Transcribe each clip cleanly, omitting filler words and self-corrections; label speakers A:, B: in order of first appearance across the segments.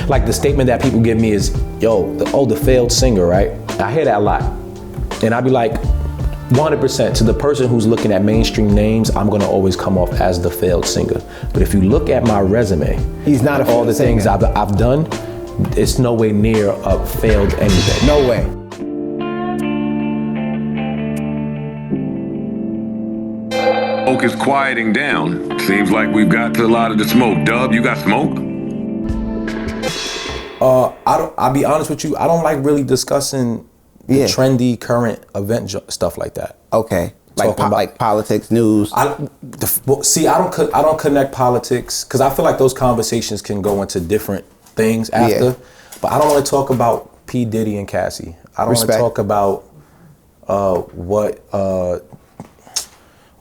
A: Like the statement that people give me is, yo, the failed singer, right? I hear that a lot. And I be like, 100% to the person who's looking at mainstream names, I'm gonna always come off as the failed singer. But if you look at my resume,
B: he's not a
A: all the
B: singer.
A: things I've done, it's no way near a failed anything.
B: No way.
C: Smoke is quieting down. Seems like we've got to a lot of the smoke. Dub, you got smoke?
A: I'll be honest with you, I don't like really discussing the trendy current event stuff like that.
B: Okay. Like politics, news.
A: I don't connect politics because I feel like those conversations can go into different things after. Yeah. But I don't want to talk about P. Diddy and Cassie. I don't want to talk about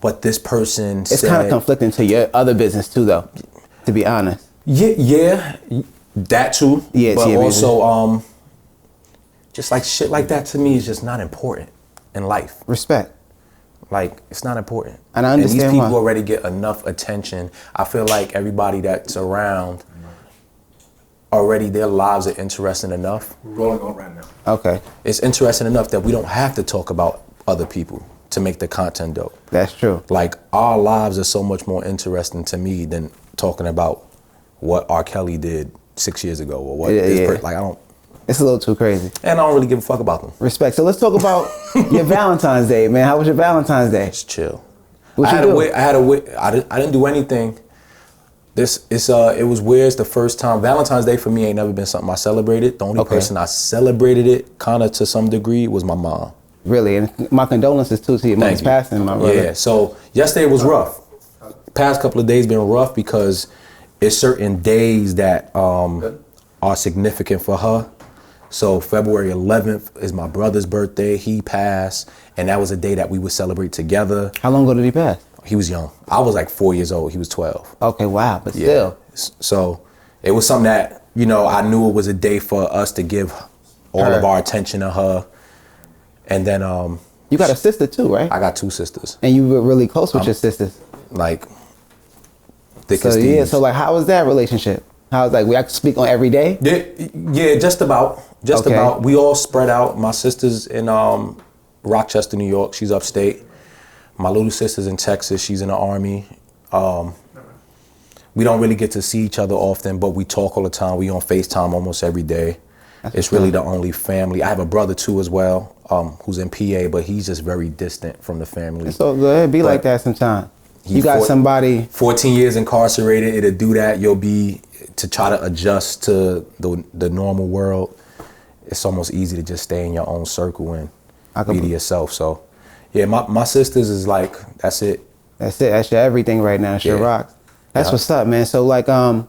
A: what this person said.
B: It's kind of conflicting to your other business too, though, to be honest.
A: Yeah, that too.
B: Yeah,
A: but also, just like shit like that to me is just not important in life.
B: Respect.
A: Like, it's not important.
B: And I understand
A: and these people
B: why.
A: already get enough attention. I feel like everybody that's around, already their lives are interesting enough.
D: Rolling on right now.
B: Okay.
A: It's interesting enough that we don't have to talk about other people to make the content dope.
B: That's true.
A: Like, our lives are so much more interesting to me than talking about what R. Kelly did 6 years ago or what like, I don't.
B: It's a little too crazy.
A: And I don't really give a fuck about them.
B: Respect. So let's talk about your Valentine's Day, man. How was your Valentine's Day?
A: It's chill.
B: What you do?
A: I didn't do anything. It was weird. It's the first time. Valentine's Day for me ain't never been something I celebrated. The only person I celebrated it kind of to some degree was my mom.
B: Really? And my condolences too to your mom's passing, my brother.
A: Yeah, so yesterday was rough. Past couple of days been rough because it's certain days that are significant for her. So February 11th is my brother's birthday. He passed, and that was a day that we would celebrate together.
B: How long ago did he pass?
A: He was young. I was like 4 years old. He was 12.
B: Okay, wow, but still.
A: So it was something that, I knew it was a day for us to give all of our attention to her. And then
B: you got a sister too, right?
A: I got two sisters.
B: And you were really close with your sisters.
A: Like thick as thieves.
B: Yeah, so like how was that relationship? How was like we have to speak on every day?
A: Yeah, just about. Just about. We all spread out. My sister's in Rochester, New York. She's upstate. My little sister's in Texas. She's in the Army. We don't really get to see each other often, but we talk all the time. We on FaceTime almost every day. It's really the only family. I have a brother too as well, who's in PA, but he's just very distant from the family.
B: So go ahead, like that sometime. You got somebody
A: 14 years incarcerated, it'll do that. You'll be to try to adjust to the normal world. It's almost easy to just stay in your own circle and be to yourself. So yeah, my sisters is like, that's it.
B: That's it. That's your everything right now. It's your rocks. That's what's up, man. So like, tell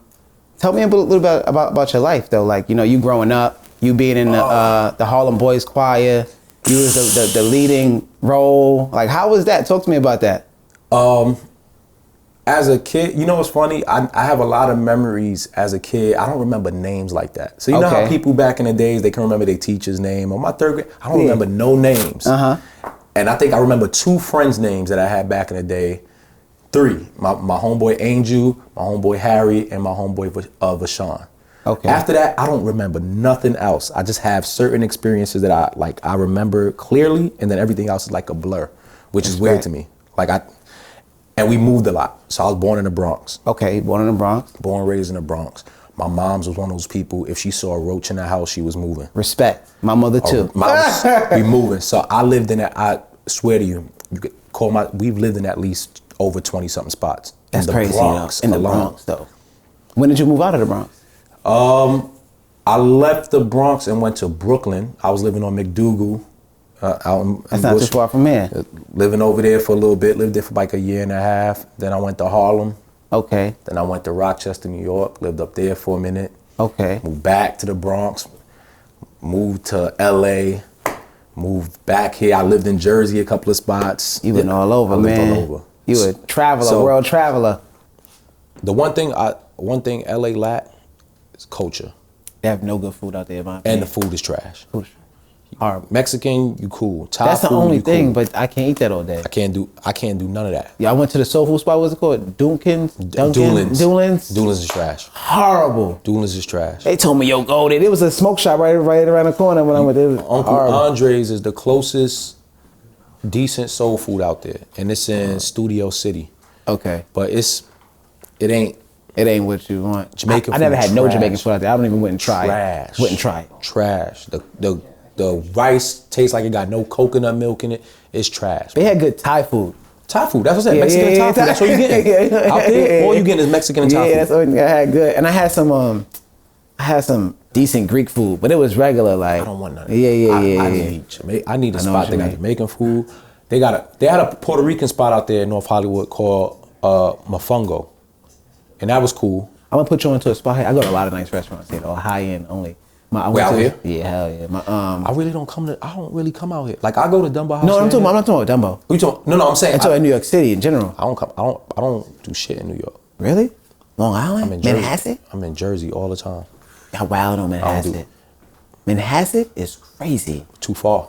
B: me a little bit about your life though. Like, you growing up, you being in the Harlem Boys Choir, you was the leading role. Like, how was that? Talk to me about that.
A: As a kid, what's funny? I have a lot of memories as a kid. I don't remember names like that. So you know how people back in the days, they can remember their teacher's name. On my third grade, I don't remember no names. And I think I remember two friends' names that I had back in the day. Three, my homeboy Angel, my homeboy Harry, and my homeboy Vashawn. Okay. After that, I don't remember nothing else. I just have certain experiences that I remember clearly, and then everything else is like a blur, which is weird to me. And we moved a lot. So I was born in the Bronx.
B: Okay, born in the Bronx.
A: Born and raised in the Bronx. My mom's was one of those people, if she saw a roach in the house, she was moving.
B: Respect. My mother too.
A: We moving. So I lived in that, I swear to you, could call we've lived in at least over 20 something spots.
B: That's crazy.
A: Bronx,
B: in the Bronx though. When did you move out of the Bronx?
A: I left the Bronx and went to Brooklyn. I was living on McDougal.
B: That's not too far from here.
A: Living over there for a little bit, lived there for like a year and a half. Then I went to Harlem.
B: Okay.
A: Then I went to Rochester, New York, lived up there for a minute.
B: Okay.
A: Moved back to the Bronx, moved to LA, moved back here. I lived in Jersey a couple of spots.
B: You been all over, man. All over. You a traveler, world traveler.
A: The one thing LA lack is culture.
B: They have no good food out there, man.
A: And the food is trash. Mexican, you cool. Thai
B: That's the
A: food,
B: only
A: you
B: thing,
A: cool.
B: but I can't eat that all day.
A: I can't do none of that.
B: Yeah, I went to the soul food spot. What's it called? Doolin's
A: is trash.
B: Horrible.
A: Doolin's is trash.
B: They told me, yo, go there. There was a smoke shop right around the corner when I went there.
A: Uncle Andre's is the closest decent soul food out there, and it's in Studio City.
B: Okay.
A: But it ain't
B: what you want.
A: Jamaican
B: I never
A: food
B: had no Jamaican food out there. I don't even went and try
A: trash.
B: it. Wouldn't try it.
A: Trash. The rice tastes like it got no coconut milk in it. It's trash.
B: They had good Thai food.
A: Thai food. That's what I said. Mexican Thai food. That's what you getting. Out there, all you getting is Mexican and Thai food.
B: Yeah, that's what I had good. And I had some decent Greek food, but it was regular. Like
A: I don't want none of that.
B: Yeah.
A: I need a spot that got Jamaican food. They had a Puerto Rican spot out there in North Hollywood called Mofongo. And that was cool.
B: I'm gonna put you onto a spot here. I go to a lot of nice restaurants here, though, high end only.
A: Out here?
B: Yeah, hell yeah.
A: I don't really come out here. Like I go to Dumbo House.
B: No, I'm not talking about Dumbo.
A: You talking? No, I'm saying.
B: I'm talking New York City in general.
A: I don't do shit in New York.
B: Really? Long Island?
A: I'm in Jersey.
B: Manhasset?
A: I'm in Jersey all the time.
B: Y'all wild on Manhasset. Manhasset is crazy.
A: Too far.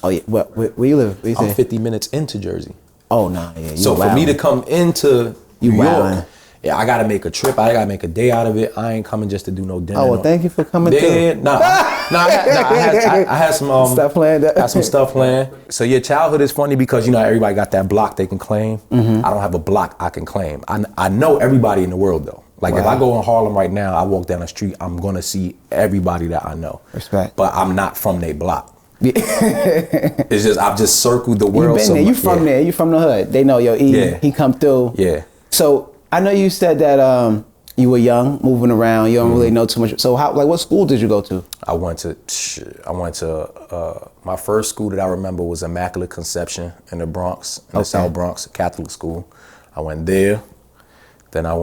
B: Oh yeah. Where you live? Where you
A: I'm 50 minutes into Jersey.
B: Oh nah, yeah.
A: So for me to come into
B: New
A: York, yeah, I gotta make a trip. I gotta make a day out of it. I ain't coming just to do no dinner.
B: Oh well, thank you for coming too.
A: I had some
B: stuff planned.
A: Had some stuff planned. So your childhood is funny because everybody got that block they can claim. Mm-hmm. I don't have a block I can claim. I know everybody in the world though. Like if I go in Harlem right now, I walk down the street, I'm gonna see everybody that I know.
B: Respect.
A: But I'm not from their block. It's just I've just circled the world.
B: You been there. You from there. You from the hood. They know your E.
A: Yeah.
B: He come through.
A: Yeah.
B: So I know you said that you were young, moving around. You don't really know too much. So what school did you go to?
A: I went to my first school that I remember was Immaculate Conception in the Bronx, in the South Bronx, Catholic school. I went there. Then I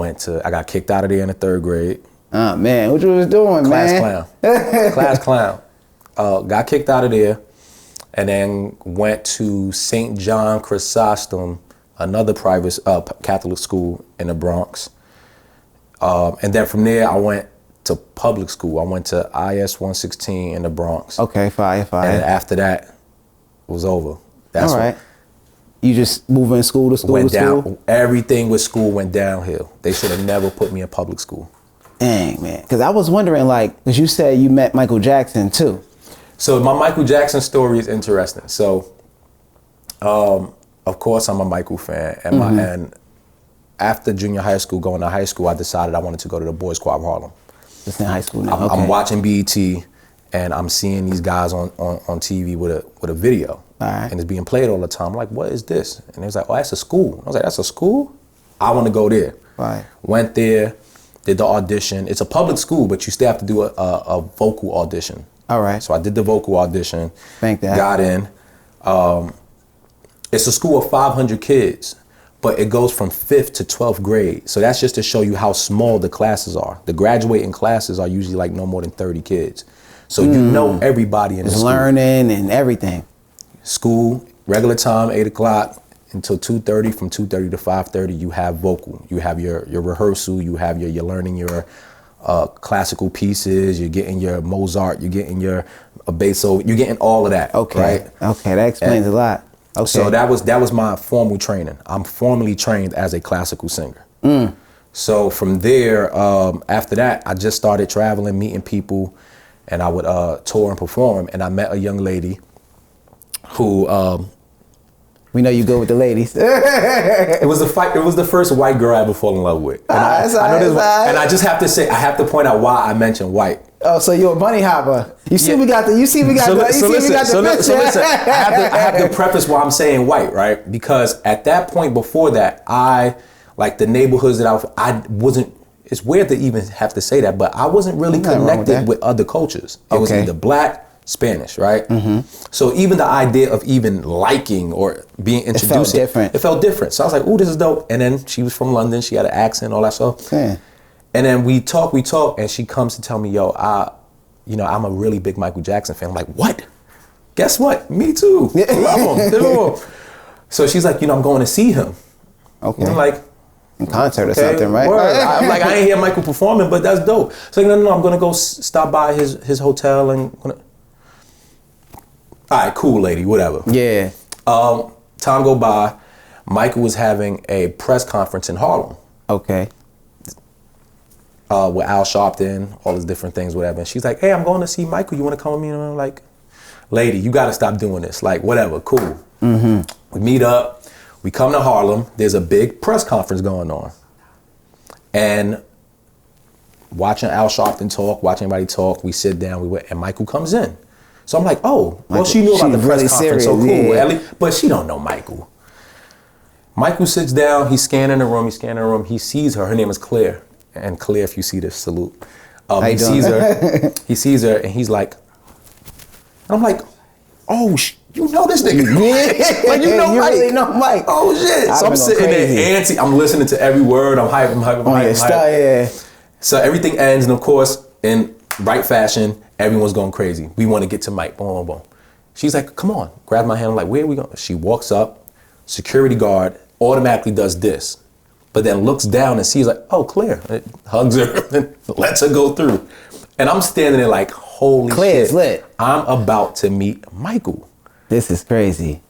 A: got kicked out of there in the 3rd grade.
B: Oh man, what you was doing,
A: Class clown. Got kicked out of there, and then went to St. John Chrysostom, another private Catholic school in the Bronx. And then from there, I went to public school. I went to IS 116 in the Bronx.
B: Okay, fire.
A: And after that, it was over. That's
B: all right. You just moving school to school
A: went
B: to
A: down.
B: school?
A: Everything with school went downhill. They should have never put me in public school.
B: Dang, man. Because I was wondering, because you said you met Michael Jackson too.
A: So my Michael Jackson story is interesting. So, of course, I'm a Michael fan. And and after junior high school, going to high school, I decided I wanted to go to the Boys Club of Harlem.
B: Just in high school now.
A: I'm watching BET, and I'm seeing these guys on TV with a video.
B: All right.
A: And it's being played all the time. I'm like, what is this? And they was like, oh, that's a school. I was like, that's a school? I want to go there.
B: Right.
A: Went there, did the audition. It's a public school, but you still have to do a vocal audition.
B: All right.
A: So I did the vocal audition.
B: Thank that.
A: Got in. It's a school of 500 kids, but it goes from 5th to 12th grade. So that's just to show you how small the classes are. The graduating classes are usually like no more than 30 kids. So you know everybody in the school.
B: Learning and everything.
A: School, regular time, 8 o'clock until 2:30. From 2:30 to 5:30, you have vocal. You have your rehearsal. You have you're learning your classical pieces. You're getting your Mozart. You're getting your Beethoven. You're getting all of that.
B: Okay.
A: Right?
B: Okay, that explains a lot. Okay.
A: So that was my formal training. I'm formally trained as a classical singer. So from there, after that, I just started traveling, meeting people, and I would tour and perform. And I met a young lady who
B: we know you go with the ladies.
A: It was the first white girl I ever fall in love with. And and I just have to say, I have to point out why I mentioned white.
B: Oh, so you're a bunny hopper. You see, we got the picture.
A: Listen, I have to preface why I'm saying white, right? Because at that point before that, like the neighborhoods that I wasn't, it's weird to even have to say that, but I wasn't really connected with other cultures. It was either black, Spanish, right? Mm-hmm. So even the idea of even liking or being introduced, it felt different. So I was like, "Ooh, this is dope." And then she was from London. She had an accent, all that stuff.
B: Yeah.
A: And then we talk, and she comes to tell me, "Yo, I'm a really big Michael Jackson fan." I'm like, "What? Guess what? Me too. Love him." So she's like, "I'm going to see him." Okay. And I'm like,
B: in concert or something, right?
A: I'm like, I ain't hear Michael performing, but that's dope. So no, I'm gonna go stop by his hotel and. All right, cool, lady, whatever.
B: Yeah.
A: Time go by. Michael was having a press conference in Harlem.
B: Okay.
A: With Al Sharpton, all these different things, whatever. And she's like, hey, I'm going to see Michael. You want to come with me? And I'm like, lady, you got to stop doing this. Like, whatever, cool. Mm-hmm. We meet up. We come to Harlem. There's a big press conference going on. And watching Al Sharpton talk, watching everybody talk, we sit down, and Michael comes in. So I'm like, oh, well, she knew about the press conference, so cool. Yeah. But she don't know Michael. Michael sits down, he's scanning the room, he sees her name is Claire. And Claire, if you see this, salute. He sees her, and he's like, I'm like, oh, you know this nigga.
B: Yeah.
A: Like, you know
B: you
A: Mike.
B: really know Mike.
A: Oh, shit. So I'm sitting there, antsy. I'm listening to every word. I'm hyping.
B: Yeah.
A: So everything ends, and of course, in right fashion, everyone's going crazy. We want to get to Mike. Boom, boom, boom. She's like, come on. Grab my hand. I'm like, where are we going? She walks up. Security guard automatically does this. But then looks down and sees like, oh, Claire. It hugs her and lets her go through. And I'm standing there like, holy
B: Claire's
A: shit.
B: Lit.
A: I'm about to meet Michael.
B: This is crazy.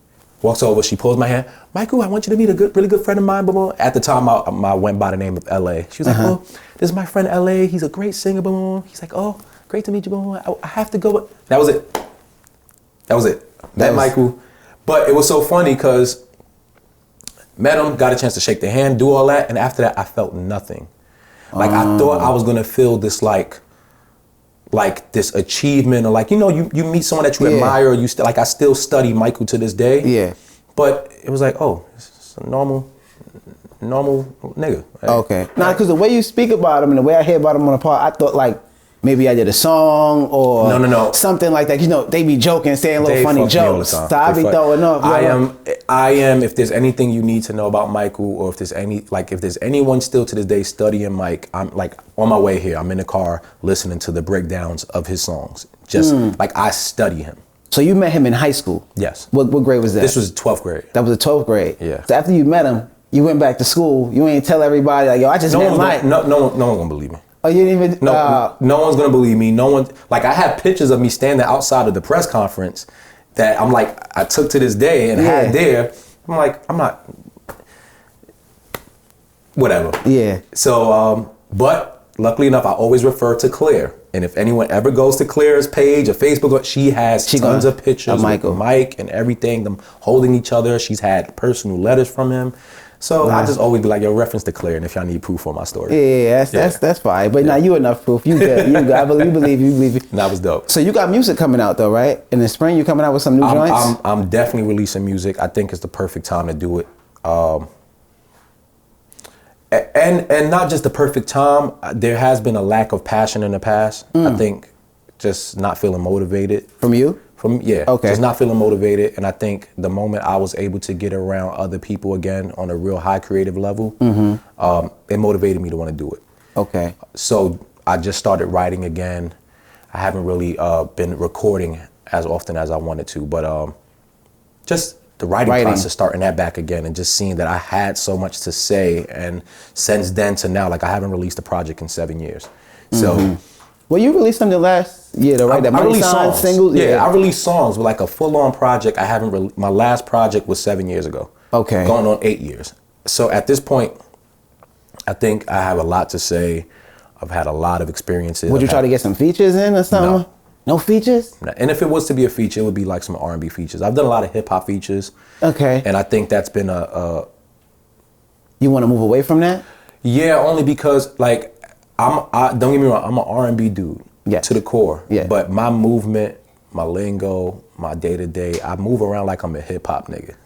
A: Walks over, she pulls my hand. Michael, I want you to meet a really good friend of mine. Blah, blah. At the time, I went by the name of L.A. She was like, oh, this is my friend L.A. He's a great singer. Blah, blah. He's like, oh, great to meet you. Blah, blah. I have to go. That was it. Met Michael. But it was so funny because met him, got a chance to shake the hand, do all that. And after that, I felt nothing. Like I thought I was going to feel this like this achievement, or like, you know, you meet someone that you admire, or you like I still study Michael to this day.
B: Yeah.
A: But it was like, oh, it's a normal nigga. Right?
B: Okay. Nah, because the way you speak about him and the way I hear about him on the pod, I thought like maybe I did a song or something like that. You know, they be joking, saying little funny jokes. So I be throwing up.
A: I am. If there's anything you need to know about Michael, or if there's anyone still to this day studying Mike, I'm like on my way here. I'm in the car listening to the breakdowns of his songs. Just like I study him.
B: So you met him in high school?
A: Yes.
B: What grade was that?
A: This was 12th grade.
B: That was the 12th grade.
A: Yeah.
B: So after you met him, you went back to school. You ain't tell everybody like, yo, I just met Mike.
A: No one's gonna believe me.
B: Oh, you didn't even?
A: No one's gonna believe me. No one. Like I have pictures of me standing outside of the press conference that I'm like I took to this day and had there. I'm like I'm not. Whatever.
B: Yeah.
A: So, but luckily enough, I always refer to Claire. And if anyone ever goes to Claire's page or Facebook, she has tons of pictures of Mike and everything, them holding each other. She's had personal letters from him. So I just always be like, yo, reference to Claire, and if y'all need proof for my story.
B: Yeah, that's fine. But now you enough proof. You good. I believe you.
A: That was dope.
B: So you got music coming out though, right? In the spring, you coming out with some new joints?
A: I'm definitely releasing music. I think it's the perfect time to do it. And not just the perfect time. There has been a lack of passion in the past. I think just not feeling motivated.
B: From you?
A: Okay. Just not feeling motivated. And I think the moment I was able to get around other people again on a real high creative level, it motivated me to want to do it. Okay. So I just started writing again. I haven't really been recording as often as I wanted to, but just the writing process, starting that back again, and just seeing that I had so much to say. And since then to now, like I haven't released a project in 7 years. So.
B: Well, you released something last year, though, right?
A: I released songs. Singles? Yeah, I released songs, but like a full-on project. I haven't. My last project was 7 years ago. Okay. Going on 8 years. So at this point, I think I have a lot to say. I've had a lot of experiences.
B: Would you try to get some features in or something? No features?
A: And if it was to be a feature, it would be like some R&B features. I've done a lot of hip-hop features. Okay. And I think that's been a
B: You want to move away from that?
A: Yeah, only because like don't get me wrong, I'm an R&B dude to the core. Yeah. But my movement, my lingo, my day-to-day, I move around like I'm a hip-hop nigga.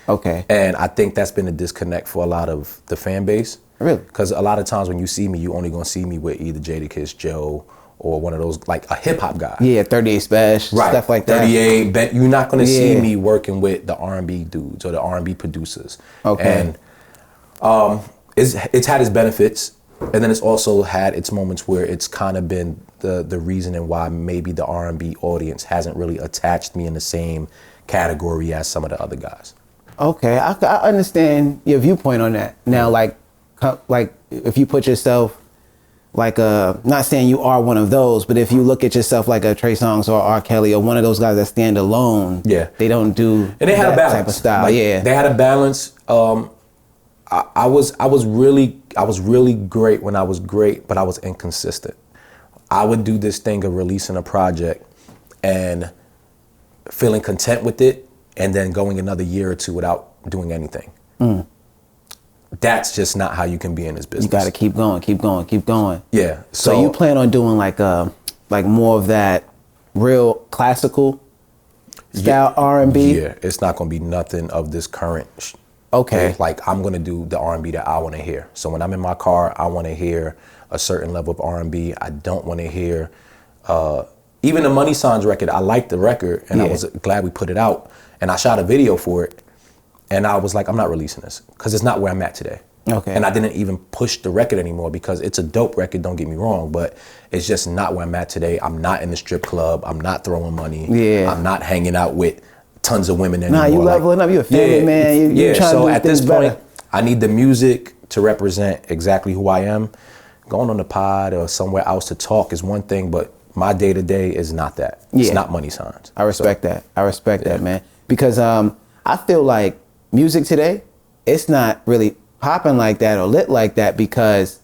A: Okay. And I think that's been a disconnect for a lot of the fan base. Really? Because a lot of times when you see me, you only gonna see me with either Jadakiss, Joe, or one of those, like a hip-hop guy.
B: Yeah, 38 Special, stuff like that.
A: 38, you're not gonna see me working with the R&B dudes or the R&B producers. Okay. And it's had its benefits. And then it's also had its moments where it's kind of been the reasoning why maybe the R&B audience hasn't really attached me in the same category as some of the other guys.
B: Okay, I understand your viewpoint on that. Now, like if you put yourself like not saying you are one of those, but if you look at yourself like a Trey Songz or R. Kelly or one of those guys that stand alone, they don't do
A: and they had a balance
B: type of style.
A: Like,
B: they
A: had a balance. I was really great when I was great, but I was inconsistent. I would do this thing of releasing a project and feeling content with it, and then going another year or two without doing anything. That's just not how you can be in this business.
B: You got to keep going.
A: Yeah.
B: So you plan on doing like more of that real classical style R&B?
A: Yeah, it's not going to be nothing of this current.
B: Okay.
A: Like, I'm going to do the R&B that I want to hear. So when I'm in my car, I want to hear a certain level of R&B. I don't want to hear, even the Money Signs record. I liked the record, and I was glad we put it out. And I shot a video for it. And I was like, I'm not releasing this because it's not where I'm at today.
B: Okay.
A: And I didn't even push the record anymore because it's a dope record, don't get me wrong, but it's just not where I'm at today. I'm not in the strip club. I'm not throwing money.
B: Yeah.
A: I'm not hanging out with tons of women anymore.
B: Nah, you leveling up. You a family man. You trying
A: so
B: to do
A: at this
B: better.
A: point, I need the music to represent exactly who I am. Going on the pod or somewhere else to talk is one thing, but my day-to-day is not that. It's not Money Signs.
B: I respect that. I respect that, man. Because I feel like music today, it's not really popping like that or lit like that because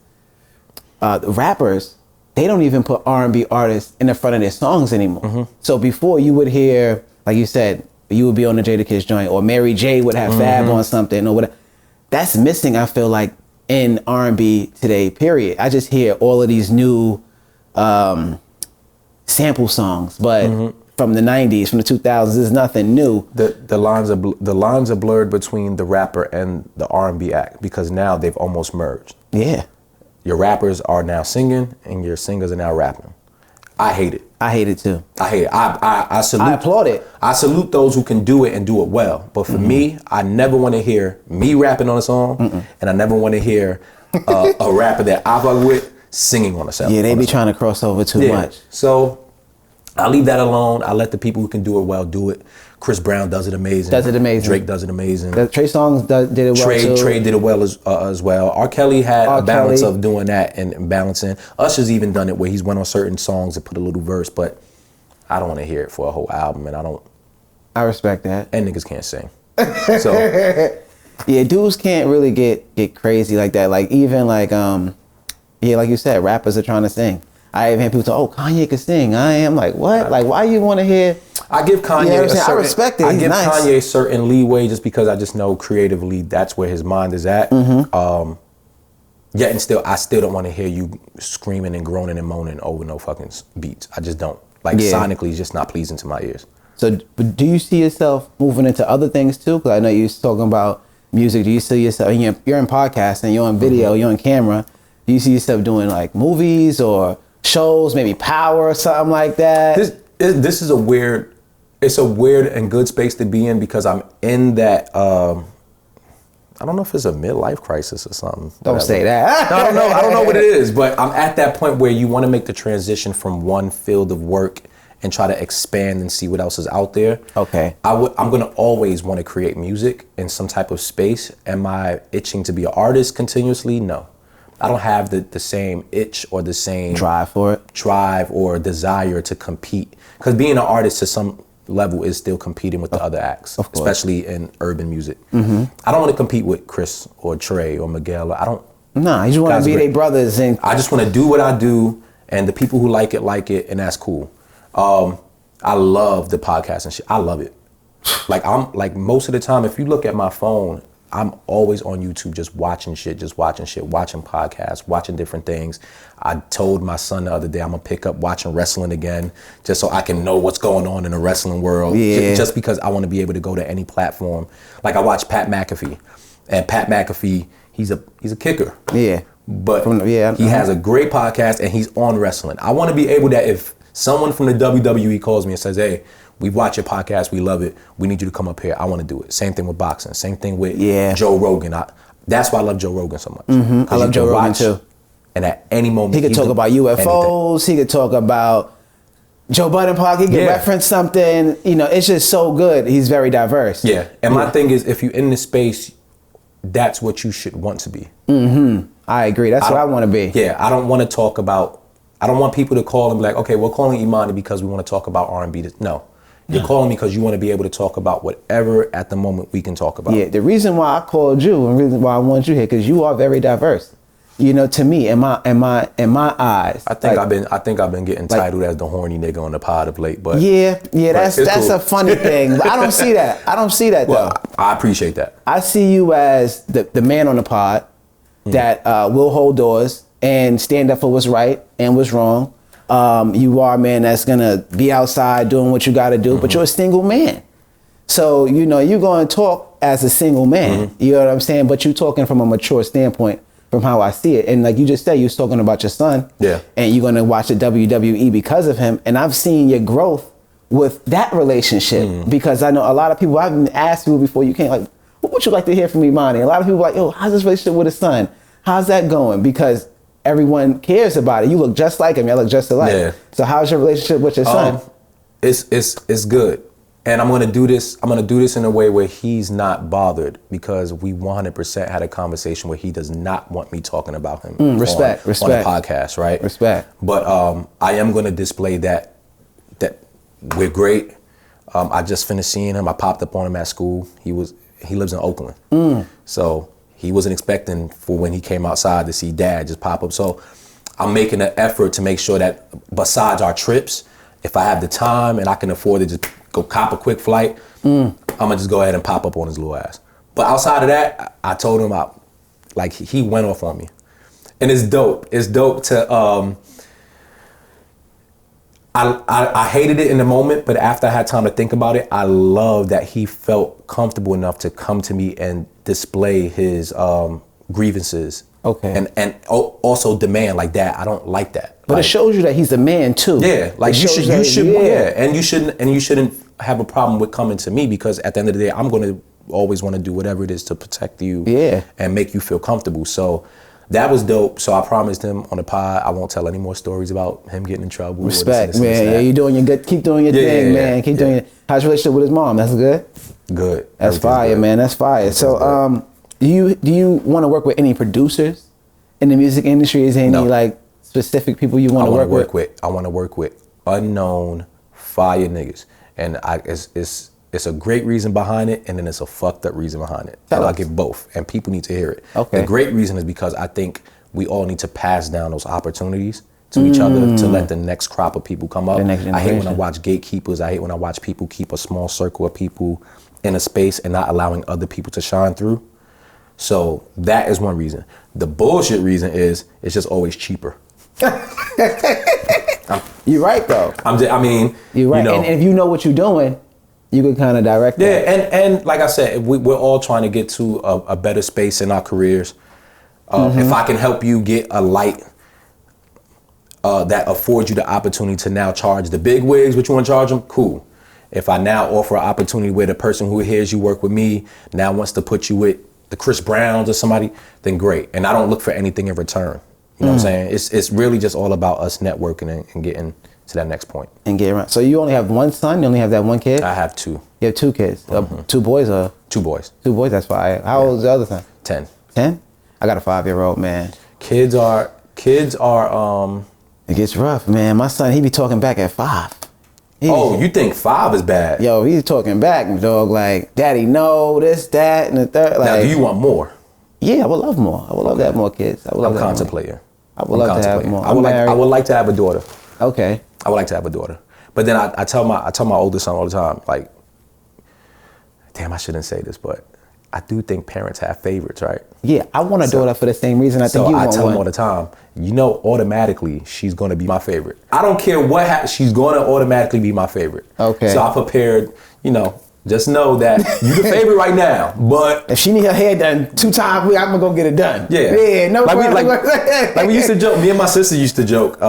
B: the rappers, they don't even put R&B artists in the front of their songs anymore. So before you would hear, like you said, you would be on the Jadakiss joint, or Mary J would have Fab on something or whatever. That's missing, I feel like, in R&B today, period. I just hear all of these new sample songs, but from the 90s, from the 2000s, there's nothing new.
A: The lines are blurred between the rapper and the R&B act because now they've almost merged.
B: Yeah.
A: Your rappers are now singing and your singers are now rapping. I hate it.
B: I hate it too.
A: I hate it. I salute.
B: I applaud it.
A: I salute those who can do it and do it well. But for me, I never want to hear me rapping on a song, and I never want to hear a rapper that I fuck with singing on a song.
B: Yeah, they be trying to cross over too much.
A: So I leave that alone. I let the people who can do it well do it. Chris Brown does it amazing. Drake does it amazing.
B: Trey Songz did it well too.
A: Trey did it well as well. R. Kelly had a balance of doing that and balancing. Usher's even done it where he's went on certain songs and put a little verse, but I don't want to hear it for a whole album, and
B: I respect that.
A: And niggas can't sing. So
B: yeah, dudes can't really get crazy like that. Like even like like you said, rappers are trying to sing. I even hear people say, "Oh, Kanye can sing." I am like, what? Like, why you want to hear?
A: I give Kanye
B: I respect it.
A: I give Kanye a certain leeway just because I just know creatively that's where his mind is at. Yet and still, I still don't want to hear you screaming and groaning and moaning over no fucking beats. I just don't. Like sonically, it's just not pleasing to my ears.
B: So, but do you see yourself moving into other things too? Because I know you're talking about music. Do you see yourself? You're in podcasting, you're on video, you're on camera. Do you see yourself doing like movies or shows, maybe Power or something like that?
A: This is a weird and good space to be in because I'm in that. I don't know if it's a midlife crisis or something.
B: Don't say that.
A: No, I don't know what it is, but I'm at that point where you want to make the transition from one field of work and try to expand and see what else is out there.
B: Okay.
A: I'm going to always want to create music in some type of space. Am I itching to be an artist continuously? No. I don't have the same itch or the same
B: drive for it.
A: Drive or desire to compete. Because being an artist to some level is still competing with the other acts, especially in urban music. I don't want to compete with Chris or Trey or Miguel.
B: Nah, you just want to be their brothers. And
A: I just want to do what I do, and the people who like it, and that's cool. I love the podcast and shit. I love it. Like most of the time, if you look at my phone, I'm always on YouTube just watching shit, watching podcasts, watching different things. I told my son the other day I'm gonna pick up watching wrestling again, just so I can know what's going on in the wrestling world.
B: Yeah.
A: Just because I want to be able to go to any platform. Like I watch Pat McAfee, and Pat McAfee, he's a kicker.
B: Yeah.
A: But he has a great podcast and he's on wrestling. I want to be able that if someone from the WWE calls me and says, "Hey, we watch your podcast, we love it. We need you to come up here." I want to do it. Same thing with boxing. Same thing with Joe Rogan. That's why I love Joe Rogan so much.
B: I love Joe Rogan too.
A: And at any moment,
B: he could talk about UFOs. Anything. He could talk about Joe Budden Podcast. He could reference something. It's just so good. He's very diverse.
A: Yeah. And my thing is, if you're in this space, that's what you should want to be.
B: I agree. That's what I want to be.
A: Yeah, I don't want to talk about. I don't want people to call and be like, okay, we're calling Emanny because we want to talk about R&B. No. You're calling me because you want to be able to talk about whatever at the moment we can talk about.
B: Yeah, the reason why I called you and the reason why I want you here, because you are very diverse. You know, to me, in my eyes.
A: I think I've been getting titled as the horny nigga on the pod of late, but
B: that's cool. A funny thing. But I don't see that. Well, though. I
A: appreciate that.
B: I see you as the man on the pod that will hold doors and stand up for what's right and what's wrong. You are a man that's gonna be outside doing what you gotta do, but you're a single man. So, you know, you're gonna talk as a single man. You know what I'm saying? But you're talking from a mature standpoint from how I see it. And like you just said, you're talking about your son. Yeah. And you're gonna watch the WWE because of him. And I've seen your growth with that relationship because I know a lot of people, I've asked you before you came, like, what would you like to hear from Emanny? A lot of people are like, yo, how's this relationship with his son? How's that going? Because everyone cares about it. You look just like him. You look just alike. Yeah. So how's your relationship with your son?
A: It's good. And I'm gonna do this in a way where he's not bothered because we 100% had a conversation where he does not want me talking about him.
B: Respect.
A: On a podcast, right?
B: Respect.
A: But I am gonna display that we're great. I just finished seeing him. I popped up on him at school. He lives in Oakland. So he wasn't expecting for when he came outside to see dad just pop up. So I'm making an effort to make sure that besides our trips, if I have the time and I can afford to just go cop a quick flight, I'm gonna just go ahead and pop up on his little ass. But outside of that, I told him he went off on me. And it's dope. It's dope to, I hated it in the moment, but after I had time to think about it, I love that he felt comfortable enough to come to me and display his grievances. Okay. And also demand like that. I don't like that.
B: But it shows you that he's a man too.
A: Yeah. Like you shouldn't have a problem with coming to me because at the end of the day, I'm going to always want to do whatever it is to protect you and make you feel comfortable. So that was dope. So I promised him on the pod I won't tell any more stories about him getting in trouble.
B: Respect, man. Yeah, you're doing your good. Keep doing your thing, man. Keep doing it. How's your relationship with his mom? That's good?
A: Good.
B: That's fire, man. That's fire. So do you want to work with any producers in the music industry? Is there any like specific people you want to work with?
A: I want to work with unknown fire niggas. And it's a great reason behind it, and then it's a fucked up reason behind it. And I'll give both, and people need to hear it. Okay. The great reason is because I think we all need to pass down those opportunities to each other to let the next crop of people come up. I hate when I watch gatekeepers. I hate when I watch people keep a small circle of people in a space and not allowing other people to shine through. So that is one reason. The bullshit reason is it's just always cheaper.
B: You're right though.
A: You're right.
B: And if you know what you're doing, you can kind of direct that.
A: Yeah, and like I said, we're all trying to get to a better space in our careers. If I can help you get a light that affords you the opportunity to now charge the big wigs, what you want to charge them, cool. If I now offer an opportunity where the person who hears you work with me now wants to put you with the Chris Browns or somebody, then great. And I don't look for anything in return. You know what I'm saying? It's really just all about us networking and getting to that next point.
B: And get around. So you only have one son? You only have that one kid?
A: I have two.
B: You have two kids? 2 boys or?
A: 2 boys.
B: 2 boys, that's fine. How old is the other son?
A: 10.
B: 10? I got a 5-year-old, man.
A: Kids are.
B: It gets rough, man. My son, he be talking back at 5.
A: You think 5 is bad?
B: Yo, he's talking back, dog. Like, daddy, no, this, that, and the third. Like,
A: now, do you want more?
B: Yeah, I would love more. I would love to have more kids.
A: I'm contemplating.
B: I would love to have more.
A: I would like to have a daughter.
B: Okay.
A: I would like to have a daughter. But then I tell my oldest son all the time, like, damn, I shouldn't say this, but I do think parents have favorites, right?
B: Yeah, I want a daughter for the same reason I think you want one.
A: I tell them all the time, automatically she's going to be my favorite. I don't care what happens, she's going to automatically be my favorite. Okay. So I prepared, just know that you're the favorite right now, but
B: if she need her hair done 2 times a week, I'm gonna go get it done. Yeah, no problem.
A: Like we used to joke. Me and my sister used to joke.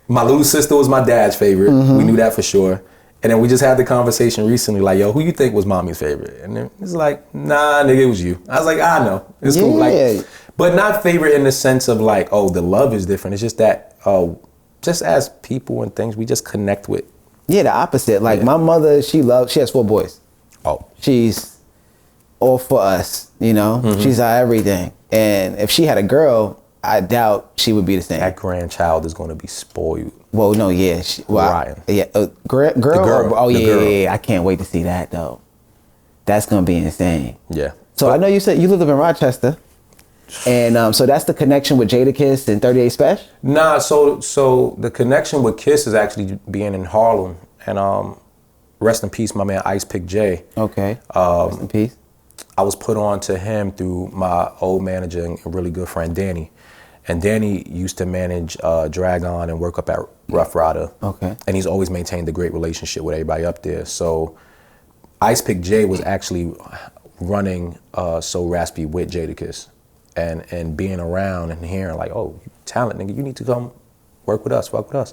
A: My little sister was my dad's favorite. We knew that for sure. And then we just had the conversation recently, like, yo, who you think was mommy's favorite? And then it's like, nah, nigga, it was you. I was like, I know, it's cool. Like, but not favorite in the sense of like, oh, the love is different. It's just that, just as people and things, we just connect with.
B: Yeah, the opposite. Like my mother, she has 4 boys.
A: Oh.
B: She's all for us, you know. Mm-hmm. She's our everything. And if she had a girl, I doubt she would be the same.
A: That grandchild is going to be spoiled.
B: Well, no, yeah.
A: Ryan.
B: Yeah, girl. Oh, yeah. I can't wait to see that, though. That's going to be insane.
A: Yeah.
B: So I know you said you lived up in Rochester. And so that's the connection with Jadakiss and 38 Special?
A: Nah, so the connection with Kiss is actually being in Harlem. And rest in peace, my man Ice Pick J.
B: Okay. Rest in peace.
A: I was put on to him through my old manager and a really good friend, Danny. And Danny used to manage Drag On and work up at Rough Rider. Okay. And he's always maintained a great relationship with everybody up there. So Ice Pick J was actually running So Raspy with Jadakiss. And being around and hearing like, oh, talent, nigga, you need to come work with us, fuck with us.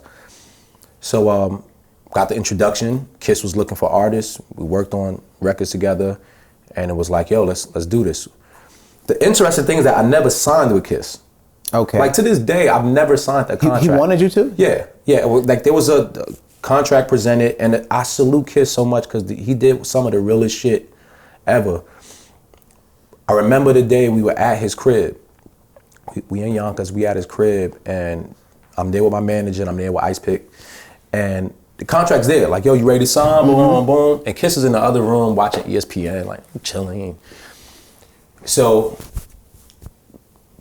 A: So got the introduction. Kiss was looking for artists. We worked on records together. And it was like, yo, let's do this. The interesting thing is that I never signed with Kiss.
B: Okay.
A: Like to this day, I've never signed a contract.
B: He wanted you to?
A: Yeah. Like there was a contract presented, and I salute Kiss so much because he did some of the realest shit ever. I remember the day we were at his crib. We in Yonkers, we at his crib, and I'm there with my manager, and I'm there with Ice Pick, and the contract's there. Like, yo, you ready to sign? Boom, boom, boom. And Kiss is in the other room watching ESPN, like, chilling. So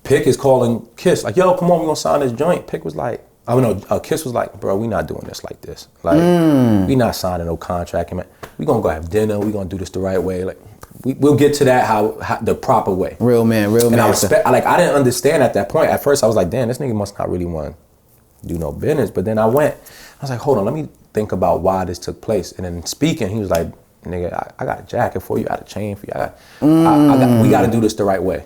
A: Pick is calling Kiss, like, yo, come on, we're gonna sign this joint. Pick was like, Kiss was like, bro, we not doing this like this. Like, we not signing no contract. Man. We gonna go have dinner. We gonna do this the right way. Like, we'll get to that how the proper way.
B: Real man.
A: And I didn't understand at that point. At first, I was like, damn, this nigga must not really want to do no business. But then I was like, hold on, let me think about why this took place. And then speaking, he was like, nigga, I got a jacket for you, I got a chain for you. We got to do this the right way.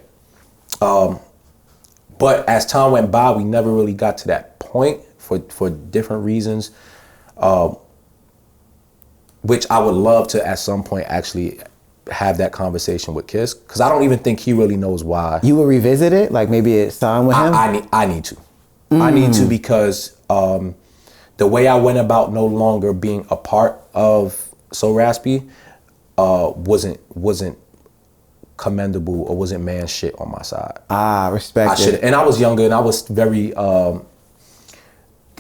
A: But as time went by, we never really got to that point for different reasons, which I would love to at some point actually have that conversation with Kiss, because I don't even think he really knows why.
B: You would revisit it? Like maybe it's time with him?
A: I need to. I need to, because the way I went about no longer being a part of So Raspy wasn't commendable or wasn't man shit on my side.
B: Respect it.
A: And I was younger and I was very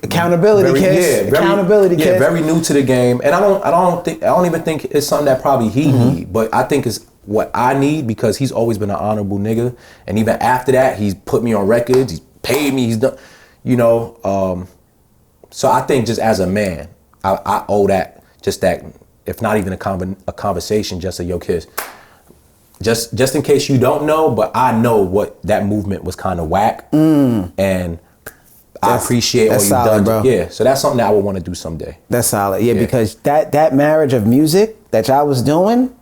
B: accountability kids. Accountability kids.
A: Yeah, very new to the game. And I don't even think it's something that probably he need, but I think it's what I need, because he's always been an honorable nigga. And even after that, he's put me on records, he's paid me, he's done, so I think just as a man, I owe that, if not even a conversation, just a yo Kiss. Just in case you don't know, but I know what that movement was kind of whack, and I appreciate all you've done, bro. Yeah, so that's something that I would want to do someday.
B: That's solid, yeah. Because that marriage of music that y'all was doing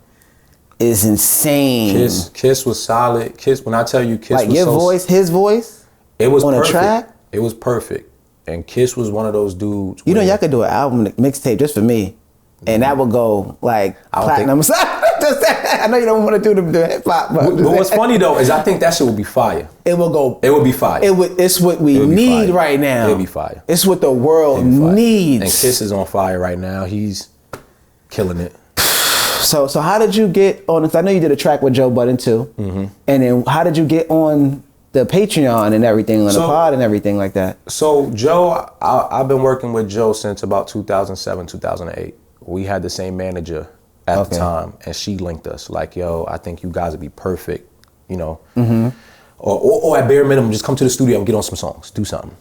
B: is insane.
A: Kiss was solid. Kiss, when I tell you, Kiss
B: like
A: was
B: your voice, his voice,
A: it was
B: on
A: perfect.
B: A track.
A: It was perfect, and Kiss was one of those dudes.
B: You know, y'all could do an album mixtape just for me, and that would go like platinum. I know you don't want to do the hip hop, but
A: what's funny though is I think that shit would be fire.
B: It will go.
A: It would be fire.
B: It's what we need right now.
A: It'll be fire.
B: It's what the world needs. And
A: Kiss is on fire right now. He's killing it.
B: So how did you get on this? I know you did a track with Joe Budden too. Mm-hmm. And then how did you get on the Patreon and everything, on the pod and everything like that? So
A: Joe, I've been working with Joe since about 2007, 2008. We had the same manager at the time, and she linked us like, yo, I think you guys would be perfect, or at bare minimum, just come to the studio and get on some songs, do something.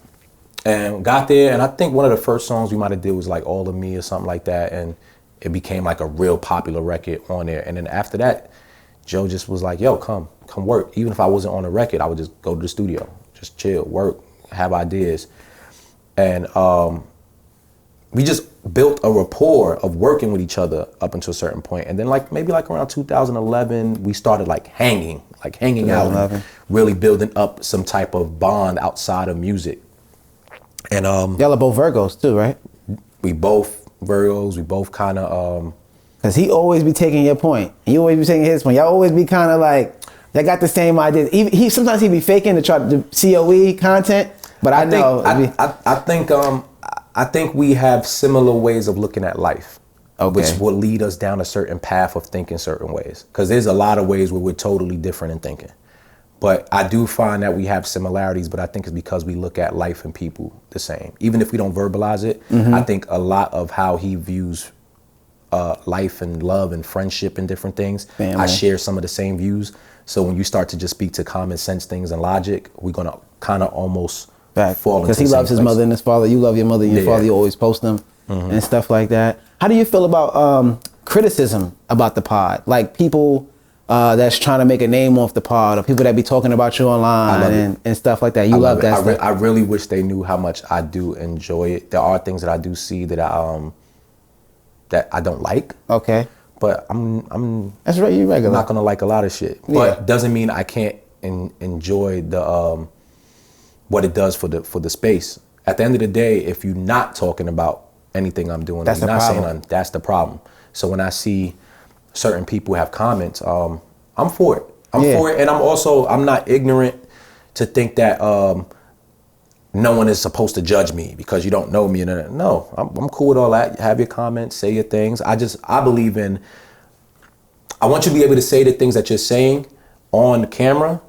A: And got there, and I think one of the first songs we might have did was like All of Me or something like that, and it became like a real popular record on there. And then after that, Joe just was like, yo, come work. Even if I wasn't on the record, I would just go to the studio, just chill, work, have ideas. And we just built a rapport of working with each other up until a certain point. And then maybe around 2011, we started hanging out and really building up some type of bond outside of music. And
B: y'all are both Virgos too, right?
A: We both Virgos, we both kind of
B: cause he always be taking your point. You always be taking his point. Y'all always be kind of like, they got the same ideas. Sometimes he be faking to try to do COE content, but I think we have similar ways of looking at life.
A: which will lead us down a certain path of thinking certain ways. Because there's a lot of ways where we're totally different in thinking. But I do find that we have similarities, but I think it's because we look at life and people the same. Even if we don't verbalize it, I think a lot of how he views life and love and friendship and different things, I share some of the same views. So when you start to just speak to common sense things and logic, we're going to kind of almost fall into the same place.
B: Because he loves his mother and his father. You love your mother and your father. You always post them and stuff like that. How do you feel about criticism about the pod? Like people that's trying to make a name off the pod, or people that be talking about you online and stuff like that. You love that stuff.
A: I really wish they knew how much I do enjoy it. There are things that I do see that I don't like. Okay. But I'm
B: that's right. You regular.
A: Not gonna like a lot of shit. But doesn't mean I can't enjoy the what it does for the space. At the end of the day, if you're not talking about anything I'm doing,
B: that's
A: you're not saying that's the problem. So when I see certain people have comments, I'm for it. I'm for it, and I'm not ignorant to think that no one is supposed to judge me because you don't know me. No, I'm cool with all that. Have your comments, say your things. I believe in. I want you to be able to say the things that you're saying on camera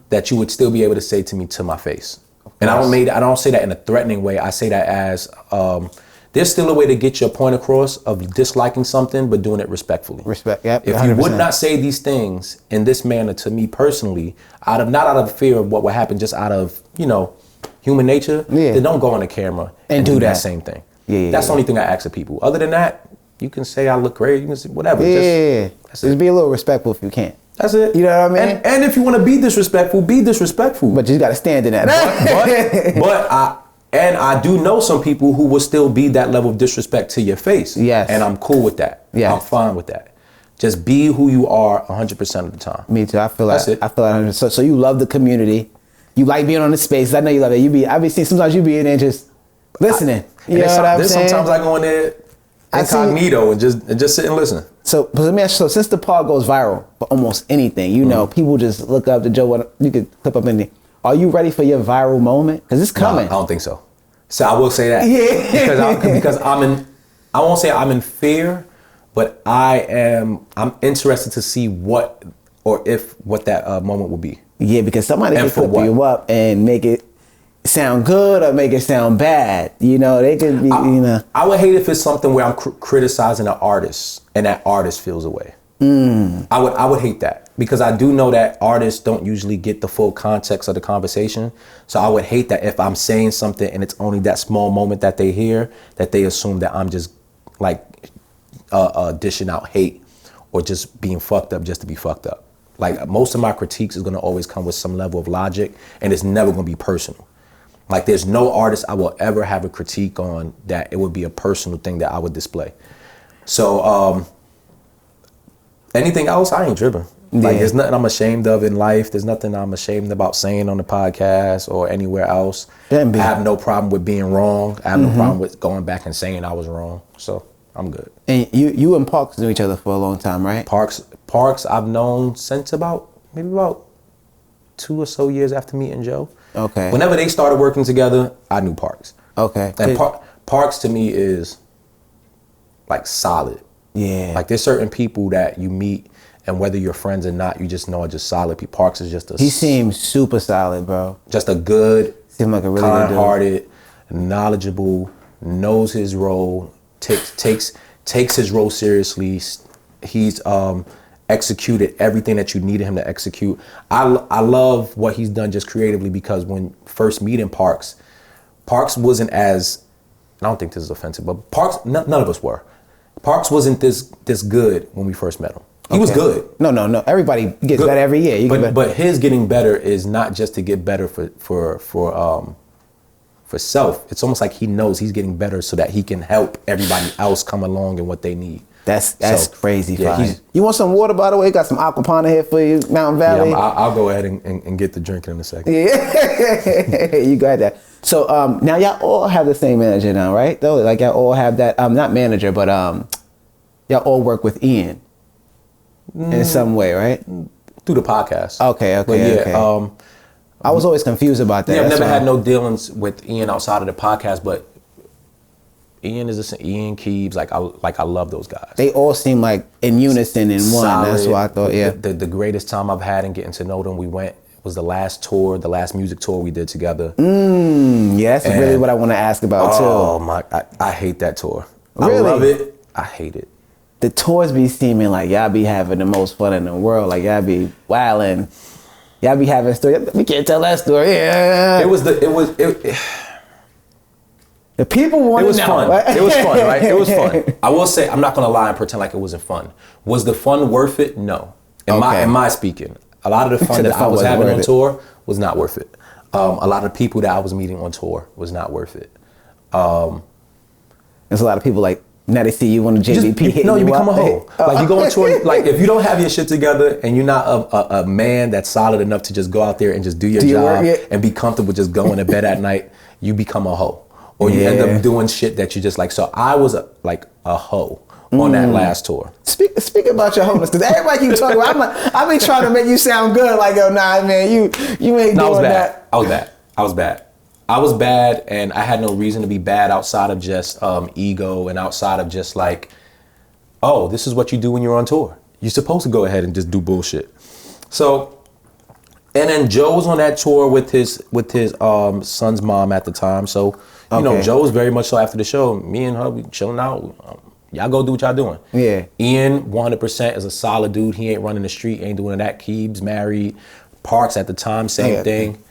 A: that you would still be able to say to me to my face. And I don't say that in a threatening way. I say that as there's still a way to get your point across of disliking something, but doing it respectfully.
B: Respect, yep.
A: If 100%. You would not say these things in this manner to me personally, not out of fear of what would happen, just out of, human nature, then don't go on the camera and do that same thing. That's the only thing I ask of people. Other than that, you can say I look great, you can say whatever.
B: Just be a little respectful if you can.
A: That's it.
B: You know what I mean?
A: And if you want to be disrespectful, be disrespectful.
B: But you got to stand in that.
A: But I do know some people who will still be that level of disrespect to your face. Yes. And I'm cool with that. Yeah. I'm fine with that. Just be who you are 100% of the time.
B: Me too. I feel like 100%. So you love the community. You like being on the spaces. I know you love it. I be seeing sometimes you be in there just listening. You know what I'm saying?
A: Sometimes I go in there incognito and just sit and listen.
B: So let me ask you, since the pod goes viral for almost anything, people just look up to Joe. You could clip up anything. Are you ready for your viral moment? Because it's coming.
A: No, I don't think so. So I will say that. Yeah. Because I won't say I'm in fear, but I'm interested to see what that moment will be.
B: Yeah, because somebody can clip you up and make it sound good or make it sound bad. They could be,
A: I would hate if it's something where I'm criticizing an artist and that artist feels away. I would hate that because I do know that artists don't usually get the full context of the conversation. So I would hate that if I'm saying something and it's only that small moment that they hear, that they assume that I'm just like dishing out hate or just being fucked up just to be fucked up. Like most of my critiques is gonna always come with some level of logic, and it's never gonna be personal. Like there's no artist I will ever have a critique on that it would be a personal thing that I would display. So anything else, I ain't tripping. Like there's nothing I'm ashamed of in life. There's nothing I'm ashamed about saying on the podcast or anywhere else. I have no problem with being wrong. I have no problem with going back and saying I was wrong. So I'm good.
B: And you and Parks knew each other for a long time, right?
A: Parks I've known since about 2 or so years after meeting Joe. Okay. Whenever they started working together, I knew Parks. Okay. And Parks to me is like solid. Yeah. Like there's certain people that you meet and whether you're friends or not, you just know are just solid people. Parks is just
B: he seems super solid, bro.
A: Just a good,
B: seemed like a really
A: kind-hearted, knowledgeable, knows his role, takes his role seriously. He's executed everything that you needed him to execute. I love what he's done just creatively because when first meeting Parks wasn't as, I don't think this is offensive, but Parks, none of us were. Parks wasn't this good when we first met him. He was good.
B: No. Everybody gets better every year.
A: But his getting better is not just to get better for self. It's almost like he knows he's getting better so that he can help everybody else come along and what they need.
B: That's crazy. Yeah, you want some water, by the way? Got some aquapana here for you, Mountain Valley.
A: Yeah, I'll go ahead and get the drinking in a second.
B: Yeah, you got that. So now y'all all have the same manager now, right? Though, like y'all all have that. Not manager, but y'all all work with Ian in some way, right?
A: Through the podcast.
B: Okay. I was always confused about that.
A: Yeah, I've never had no dealings with Ian outside of the podcast, but Ian is Ian Keeves. Like I love those guys.
B: They all seem like in unison in one. Solid. That's what I thought. Yeah.
A: The greatest time I've had in getting to know them. We went. Was the last music tour we did together.
B: Yeah, that's really what I want to ask about too.
A: Oh my, I hate that tour.
B: Really?
A: I love it. I hate it.
B: The tours be seeming like y'all be having the most fun in the world. Like y'all be wilding. Y'all be having stories. We can't tell that story. Yeah. The people want to know.
A: Fun. It was fun, right? It was fun. I will say, I'm not gonna lie and pretend like it wasn't fun. Was the fun worth it? No. In my speaking. A lot of the fun that I was having on tour was not worth it. A lot of people that I was meeting on tour was not worth it.
B: There's a lot of people like, now they see you on the JVP.
A: You become a hoe. Like you go on tour, like if you don't have your shit together and you're not a man that's solid enough to just go out there and just do your job and be comfortable just going to bed at night, you become a hoe. Or you end up doing shit that you just like. So I was like a hoe on that last tour.
B: Speak about your homeless, because everybody keep talking about. I've been trying to make you sound good. Like, oh nah, man, you ain't doing that.
A: I was bad, and I had no reason to be bad outside of just ego and outside of just like, oh, this is what you do when you're on tour. You're supposed to go ahead and just do bullshit. So, and then Joe was on that tour with his son's mom at the time. So, you know, Joe was very much so after the show. Me and her, we chilling out. Y'all go do what y'all doing.
B: Yeah.
A: Ian, 100% is a solid dude. He ain't running the street, ain't doing that. Keebs married. Parks at the time, same thing.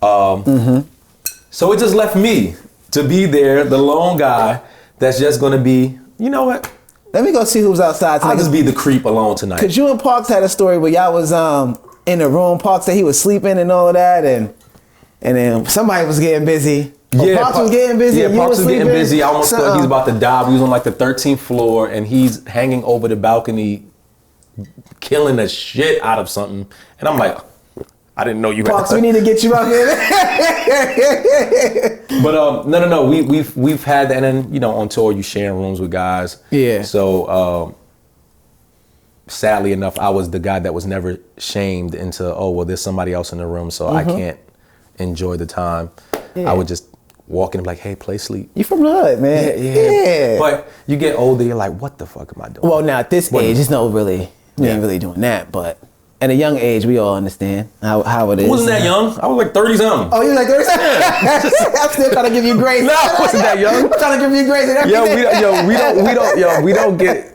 A: So it just left me to be there, the lone guy that's just gonna be, you know what?
B: Let me go see who's outside tonight.
A: I'll just be the creep alone tonight.
B: Cause you and Parks had a story where y'all was in the room. Parks said he was sleeping and all of that, and then somebody was getting busy. Parks was getting busy.
A: Yeah, Parks was getting busy. I almost thought he was about to die. We was on like the 13th floor, and he's hanging over the balcony, killing the shit out of something. And I'm like, I didn't know you.
B: Parks, we need to get you out here.
A: But no. We've had that, and then you know on tour you sharing rooms with guys.
B: Yeah.
A: So sadly enough, I was the guy that was never shamed into there's somebody else in the room, so I can't enjoy the time. Yeah. I would just walking like, hey, play sleep.
B: You from the hood, man. Yeah.
A: But you get older, you're like, what the fuck am I doing?
B: Well, now at this age, it's not really, we ain't really doing that. But at a young age, we all understand how it is.
A: I wasn't that young. I was like 30 something.
B: Oh, you were like 30 something? I'm still trying to give you grace.
A: No, I wasn't that young.
B: I'm trying to give you grace and everything.
A: We don't get.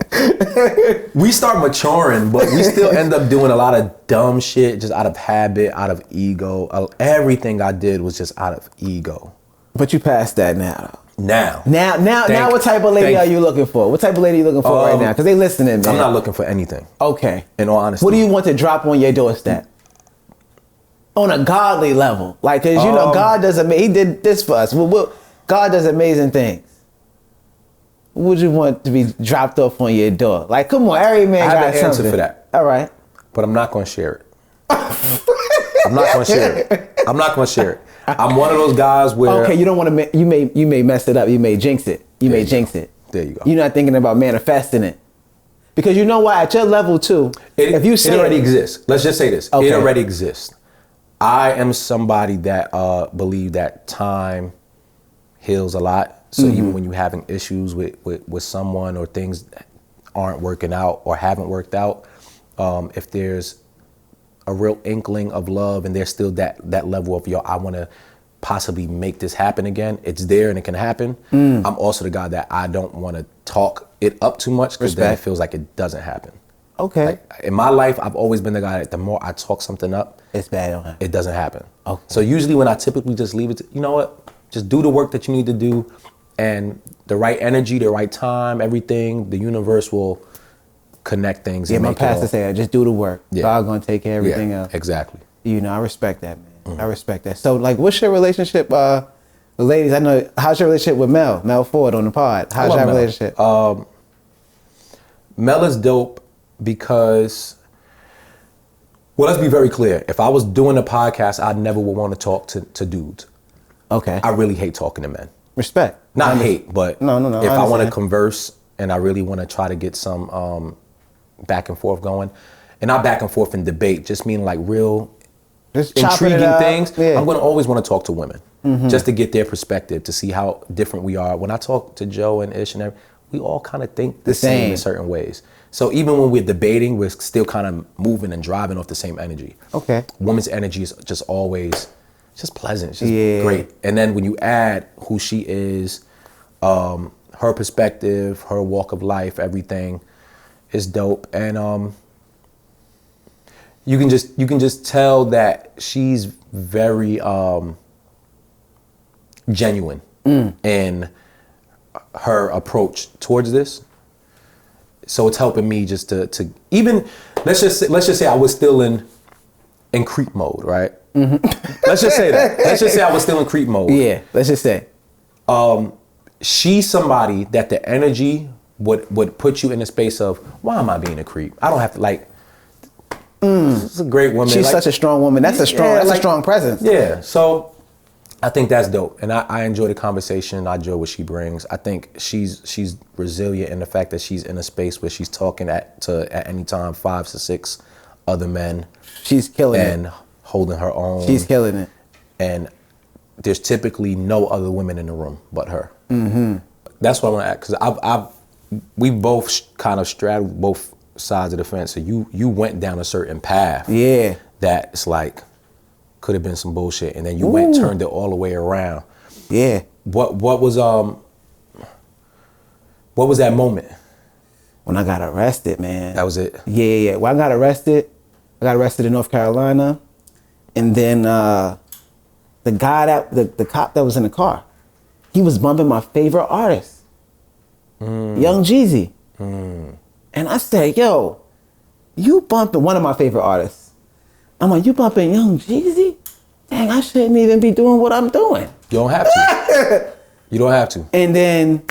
A: We start maturing, but we still end up doing a lot of dumb shit just out of habit, out of ego. Everything I did was just out of ego.
B: But you passed that now.
A: Now,
B: what type of lady are you looking for? What type of lady are you looking for right now? Because they listening, man.
A: I'm not looking for anything.
B: Okay.
A: In all honesty.
B: What do you want to drop on your doorstep? On a godly level. Like, because you know, God does he did this for us. God does amazing things. What would you want to be dropped off on your door? Like, come on, every man got something.
A: I have an answer for that.
B: All right.
A: But I'm not going to share it. I'm not going to share it. I'm one of those guys where...
B: Okay, you don't want to... You may mess it up. You may jinx it. You may jinx it.
A: There you go.
B: You're not thinking about manifesting it. Because you know what? At your level, too, if you say...
A: It already exists. Let's just say this. Okay. It already exists. I am somebody that believe that time heals a lot. So even when you're having issues with someone or things that aren't working out or haven't worked out, if there's a real inkling of love and there's still that level of, I want to possibly make this happen again, it's there and it can happen. I'm also the guy that I don't want to talk it up too much because then it feels like it doesn't happen.
B: Okay.
A: Like, in my life, I've always been the guy that the more I talk something up,
B: it's bad.
A: It doesn't happen.
B: Okay.
A: So usually when I typically just leave it to, you know what, just do the work that you need to do, and the right energy, the right time, everything, the universe will connect things.
B: Yeah, my pastor said, just do the work. Yeah. God's gonna take care of everything else.
A: Exactly.
B: You know, I respect that, man. I respect that. So, like, what's your relationship, ladies? I know, how's your relationship with Mel Ford on the pod? How's your relationship?
A: Mel is dope because, well, let's be very clear. If I was doing a podcast, I never would want to talk to dudes.
B: Okay.
A: I really hate talking to men.
B: Respect.
A: Not hate, but
B: no.
A: If I want to converse and I really want to try to get some back and forth going, and not back and forth in debate, just meaning like real just intriguing things, I'm going to always want to talk to women. just to get their perspective, to see how different we are. When I talk to Joe and Ish and everything, we all kind of think the same in certain ways. So even when we're debating, we're still kind of moving and driving off the same energy.
B: Okay.
A: Woman's energy is just always just pleasant, just great. And then when you add who she is, her perspective, her walk of life, everything is dope. And you can just tell that she's very genuine in her approach towards this. So it's helping me just to even let's just say I was still in creep mode, right? Let's just say that. Let's just say I was still in creep mode.
B: Yeah, let's just say.
A: She's somebody that the energy would put you in a space of, why am I being a creep? I don't have to She's a great woman.
B: She's such a strong woman. That's a strong presence.
A: Yeah. So I think that's dope, and I enjoy the conversation. I enjoy what she brings. I think she's resilient in the fact that she's in a space where she's talking at any time 5 to 6 other men.
B: She's killing it
A: and holding her own.
B: She's killing it,
A: and there's typically no other women in the room but her. That's what I want to add, because we both kind of straddled both sides of the fence. So you went down a certain path.
B: Yeah.
A: That it's like could have been some bullshit, and then you turned it all the way around.
B: Yeah.
A: What was that moment?
B: When I got arrested, man.
A: That was it?
B: Yeah. When I got arrested in North Carolina, and then the cop that was in the car, he was bumping my favorite artist, Young Jeezy. And I said, yo, you bumping one of my favorite artists. I'm like, you bumping Young Jeezy? Dang, I shouldn't even be doing what I'm doing.
A: You don't have to. You don't have to.
B: And then,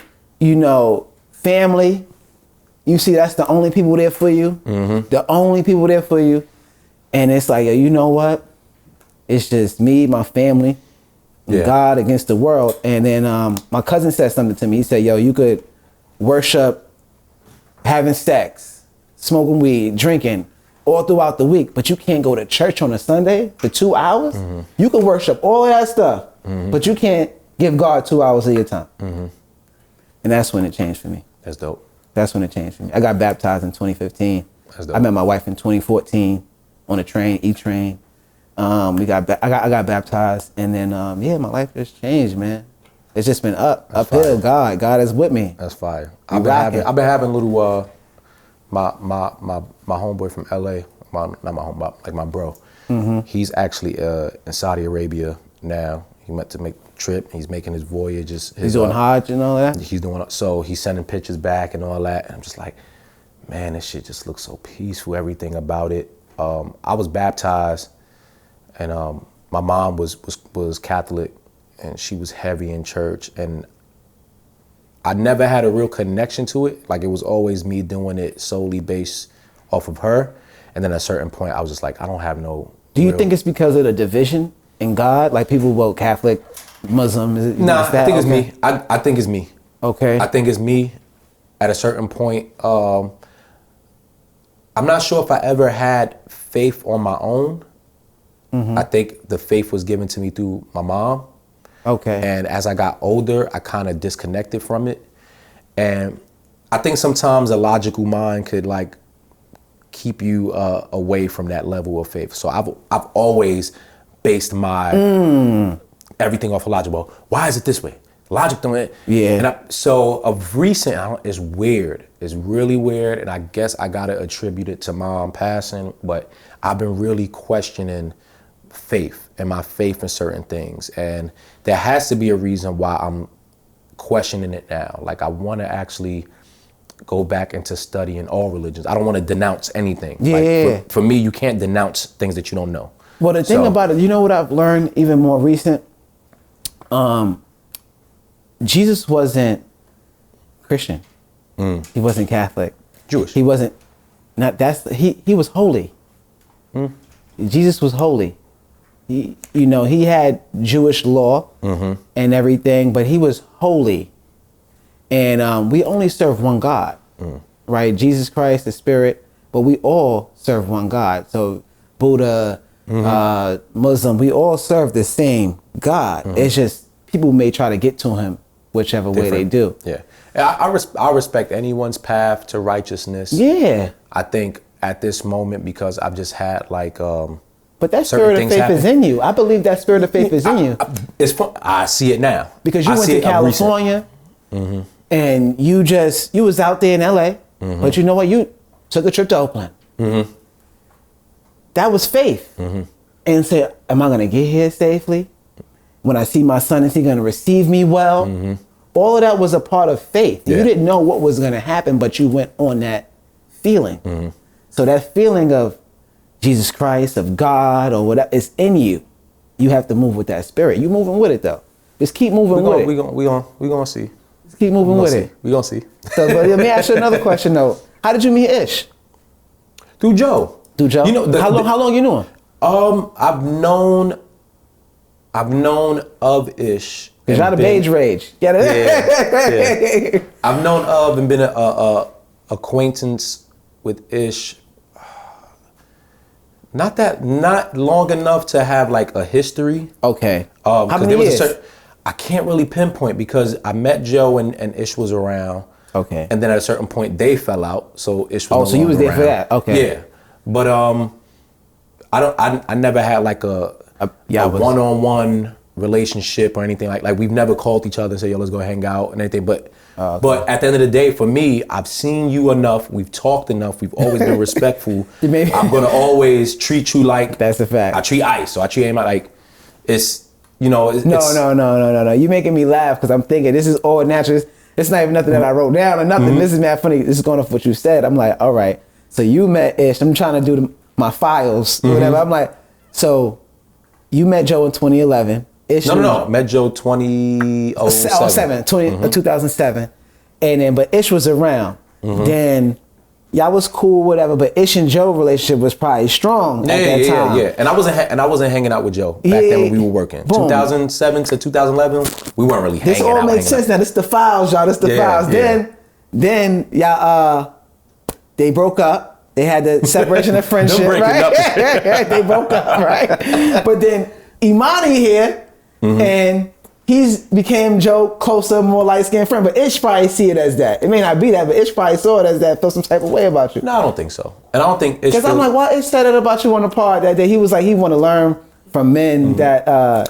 B: family, you see that's the only people there for you. The only people there for you. And it's like, you know what? It's just me, my family, God against the world. And then my cousin said something to me. He said, yo, you could worship having sex, smoking weed, drinking, all throughout the week, but you can't go to church on a Sunday for 2 hours. You can worship all of that stuff, but you can't give God 2 hours of your time. And that's when it changed for me.
A: That's dope.
B: That's when it changed for me. I got baptized in 2015.
A: That's dope.
B: I met my wife in 2014 on a train, E-train. I got baptized, and then my life just changed, man. It's just been uphill.
A: Fire.
B: God is with me.
A: That's fire. I've been having little my homeboy from LA, not my homeboy, my bro. He's actually in Saudi Arabia now. He went to make a trip. He's making his voyages.
B: He's doing Hajj and all that?
A: He's doing, so he's sending pictures back and all that. And I'm just like, man, this shit just looks so peaceful, everything about it. I was baptized, and my mom was Catholic, and she was heavy in church, and I never had a real connection to it. Like, it was always me doing it solely based off of her. And then at a certain point, I was just like, I don't have no.
B: Do you think it's because of the division in God? Like, people vote Catholic, Muslim?
A: Nah, I think it's me. I think it's me.
B: Okay.
A: I think it's me. At a certain point, I'm not sure if I ever had faith on my own. I think the faith was given to me through my mom.
B: Okay.
A: And as I got older, I kind of disconnected from it. And I think sometimes a logical mind could keep you away from that level of faith. So I've always based my everything off of logic. Well, why is it this way? Logic don't it?
B: Yeah.
A: And so of recent, it's weird. It's really weird. And I guess I got to attribute it to mom passing, but I've been really questioning faith and my faith in certain things. And there has to be a reason why I'm questioning it now. Like, I want to actually go back into studying all religions. I don't want to denounce anything.
B: Yeah.
A: For me, you can't denounce things that you don't know.
B: Well, the thing about it, you know what I've learned even more recent? Jesus wasn't Christian. He wasn't Catholic.
A: Jewish.
B: He wasn't. He was holy. Jesus was holy. He had Jewish law and everything, but he was holy. And we only serve one God, right? Jesus Christ, the Spirit, but we all serve one God. So Buddha, Muslim, we all serve the same God. It's just people may try to get to him whichever way they do.
A: Yeah. I respect anyone's path to righteousness.
B: Yeah.
A: I think at this moment, because I've just had like
B: but that spirit of faith is in you. I believe that spirit of faith is in you.
A: It's fun. I see it now.
B: Because you went to California and you was out there in LA, but you know what? You took a trip to Oakland. That was faith. And said, am I going to get here safely? When I see my son, is he going to receive me well? All of that was a part of faith. You didn't know what was going to happen, but you went on that feeling. So that feeling of Jesus Christ, of God, or whatever, is in you. You have to move with that spirit. You moving with it though. Just keep moving with it.
A: We gonna see.
B: Just keep moving with it.
A: We gonna see.
B: So, but let me ask you another question though. How did you meet Ish?
A: Through Joe.
B: Through Joe.
A: You know,
B: how long you knew him?
A: I've known of Ish.
B: Cause y'all the beige rage.
A: Yeah. I've known of and been a acquaintance with Ish. Not long enough to have like a history.
B: Okay.
A: How many years? I can't really pinpoint because I met Joe and Ish was around.
B: Okay.
A: And then at a certain point they fell out, so Ish was no
B: so you was there
A: around.
B: for that? Okay.
A: Yeah. But I never had like a one-on-one relationship or anything like we've never called each other and say, yo, let's go hang out and anything. But but at the end of the day, for me, I've seen you enough, we've talked enough, we've always been respectful. I'm gonna always treat you like
B: that's a fact.
A: I treat Ice, so I treat him like it's
B: No. You making me laugh because I'm thinking this is all natural. It's not even nothing that I wrote down or nothing. This is mad funny. This is going off what you said. I'm like, all right. So you met Ish. I'm trying to do my files, whatever. I'm like, so you met Joe in 2011. Ish
A: No. Met Joe 2007.
B: 2007. And then, but Ish was around. Then y'all was cool, whatever. But Ish and Joe relationship was probably strong at that time.
A: Yeah. And I wasn't hanging out with Joe back then when we were working.
B: Boom.
A: 2007 to 2011, we weren't really hanging out.
B: This all makes sense now. This the files, y'all. This the files.
A: Yeah.
B: Then y'all they broke up. They had the separation of friendship, right? They broke up, right? But then Emanny here, and he's became Joe closer, more light-skinned friend. But Ish probably see it as that. It may not be that, but Ish probably saw it as that, felt some type of way about you.
A: No, I don't think so. And I don't think Ish.
B: Because I'm like, why Ish said it about you on the pod that he was like, he want to learn from men that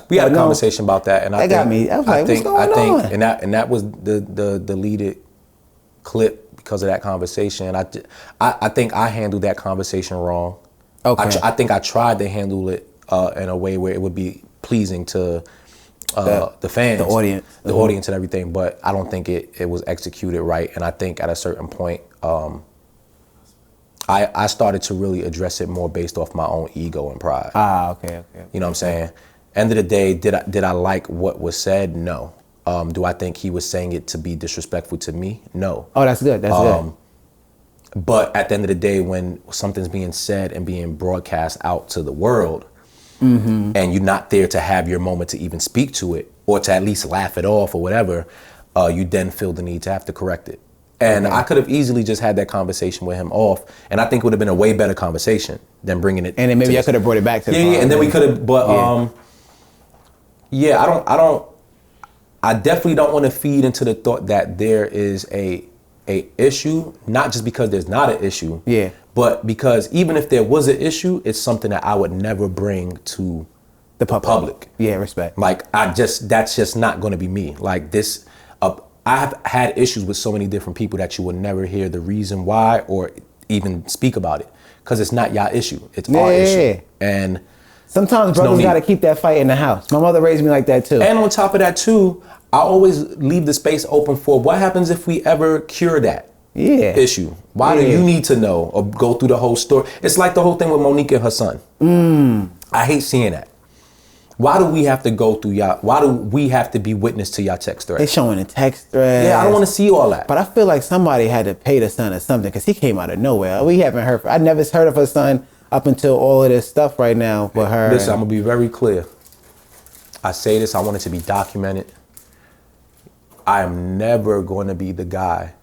A: we had a conversation about that, and
B: got me. I was like, what's going on?
A: And that was the deleted clip because of that conversation. I think I handled that conversation wrong.
B: Okay.
A: I think I tried to handle it in a way where it would be pleasing to the fans,
B: the
A: audience and everything, but I don't think it was executed right. And I think at a certain point, I started to really address it more based off my own ego and pride.
B: Okay.
A: You know what I'm saying? End of the day, did I like what was said? No. Do I think he was saying it to be disrespectful to me? No.
B: Oh, that's good. That's good.
A: But at the end of the day, when something's being said and being broadcast out to the world, and you're not there to have your moment to even speak to it or to at least laugh it off or whatever, you then feel the need to have to correct it. And I could have easily just had that conversation with him off, and I think it would have been a way better conversation than bringing it.
B: And then maybe I could have brought it back to the
A: and then we could have. But I definitely don't want to feed into the thought that there is a issue, not just because there's not an issue, but because even if there was an issue, it's something that I would never bring to the public.
B: Yeah, respect.
A: Like that's just not going to be me. Like this, I've had issues with so many different people that you will never hear the reason why or even speak about it because it's not your issue. It's our issue. And
B: sometimes brothers got to keep that fight in the house. My mother raised me like that too.
A: And on top of that too, I always leave the space open for what happens if we ever cure that issue. Why do you need to know or go through the whole story? It's like the whole thing with Monique and her son. I hate seeing that. Why do we have to go through y'all? Why do we have to be witness to y'all text threads?
B: They showing the text threads.
A: Yeah, I don't want to see all that.
B: But I feel like somebody had to pay the son or something because he came out of nowhere. We haven't heard. I never heard of her son up until all of this stuff right now with her.
A: Listen, I'm gonna be very clear. I say this. I want it to be documented. I am never going to be the guy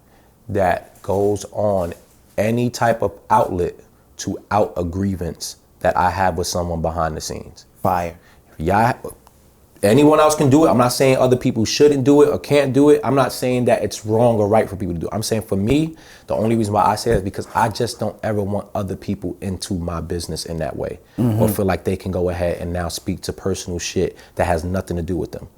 A: that goes on any type of outlet to out a grievance that I have with someone behind the scenes.
B: Fire.
A: Yeah, Anyone else can do it. I'm not saying other people shouldn't do it or can't do it. I'm not saying that it's wrong or right for people to do it. I'm saying for me, the only reason why I say that is because I just don't ever want other people into my business in that way, or feel like they can go ahead and now speak to personal shit that has nothing to do with them.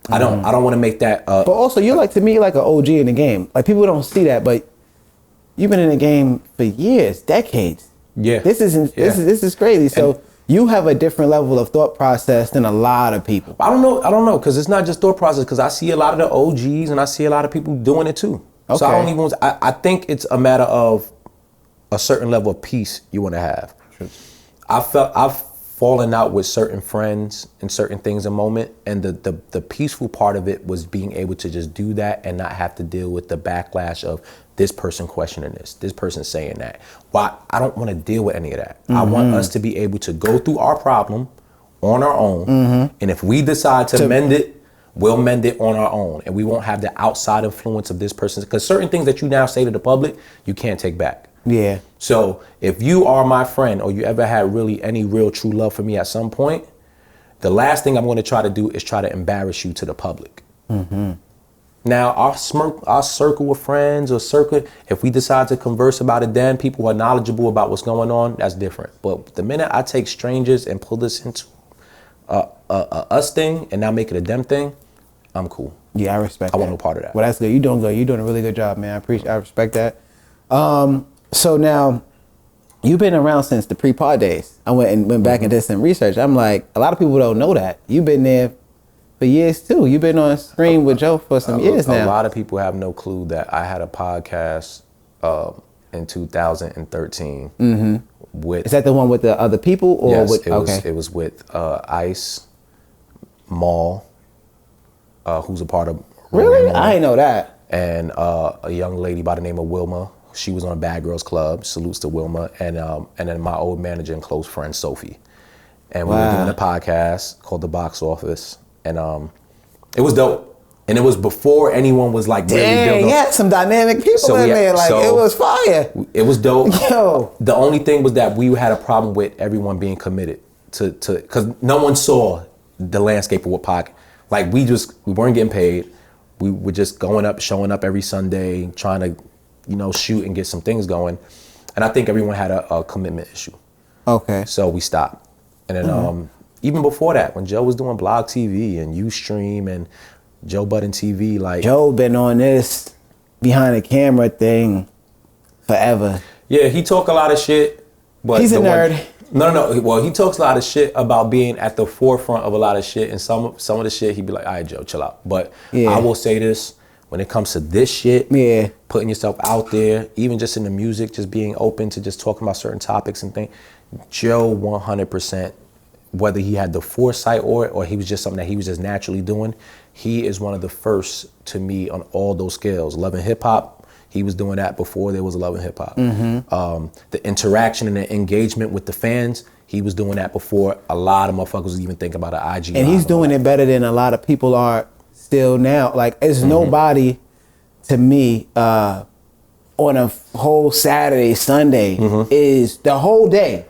A: I don't want to make that.
B: But also, you're like, to me, like an OG in the game. Like, people don't see that, but you've been in the game for years, decades.
A: Yeah.
B: This is crazy. So you have a different level of thought process than a lot of people.
A: I don't know, because it's not just thought process, because I see a lot of the OGs and I see a lot of people doing it too. Okay. So I don't even, I think it's a matter of a certain level of peace you want to have. I've fallen out with certain friends and certain things in a moment, and the peaceful part of it was being able to just do that and not have to deal with the backlash of this person questioning this person saying that. Why? I don't want to deal with any of that. I want us to be able to go through our problem on our own, and if we decide to mend it, we'll mend it on our own, and we won't have the outside influence of this person, because certain things that you now say to the public, you can't take back.
B: Yeah.
A: So if you are my friend, or you ever had really any real true love for me at some point, the last thing I'm going to try to do is try to embarrass you to the public. Now, our circle of friends or circle, if we decide to converse about it, then people who are knowledgeable about what's going on, that's different. But the minute I take strangers and pull this into a us thing and now make it a them thing, I'm cool.
B: Yeah, I respect that.
A: I want no part of that.
B: Well, that's good. You're doing good. You're doing a really good job, man. I respect that. So now, you've been around since the pre-pod days. I went back and did some research. I'm like, a lot of people don't know that. You've been there for years too. You've been on screen with Joe for some years now.
A: A lot of people have no clue that I had a podcast in 2013. With,
B: is that the one with the other people? Or
A: yes,
B: with,
A: it was with Ice, Maul, who's a part of
B: Really? I didn't know that.
A: And a young lady by the name of Wilma. She was on Bad Girls Club. Salutes to Wilma. And then my old manager and close friend, Sophie. And we were doing a podcast called The Box Office. And it was dope. And it was before anyone was like really built up.
B: Yeah, some dynamic people in there. Like, it was fire.
A: It was dope.
B: Yo.
A: The only thing was that we had a problem with everyone being committed to because no one saw the landscape of what podcast. Like, we weren't getting paid. We were just showing up every Sunday, trying to, shoot and get some things going. And I think everyone had a commitment issue.
B: Okay.
A: So we stopped. And then even before that, when Joe was doing Blog TV and Ustream and Joe Budden TV, like...
B: Joe been on this behind the camera thing forever.
A: Yeah, he talk a lot of shit. But
B: he's a nerd.
A: No. Well, he talks a lot of shit about being at the forefront of a lot of shit. And some of the shit, he'd be like, all right, Joe, chill out. But I will say this. When it comes to this shit, putting yourself out there, even just in the music, just being open to just talking about certain topics and things, Joe 100%, whether he had the foresight or he was just something that he was just naturally doing, he is one of the first to me on all those scales. Love and Hip Hop, he was doing that before there was Love and Hip Hop. The interaction and the engagement with the fans, he was doing that before a lot of motherfuckers was even thinking about an IG.
B: And he's doing it better than a lot of people are still now. Like, it's nobody to me on a whole Saturday, Sunday is the whole day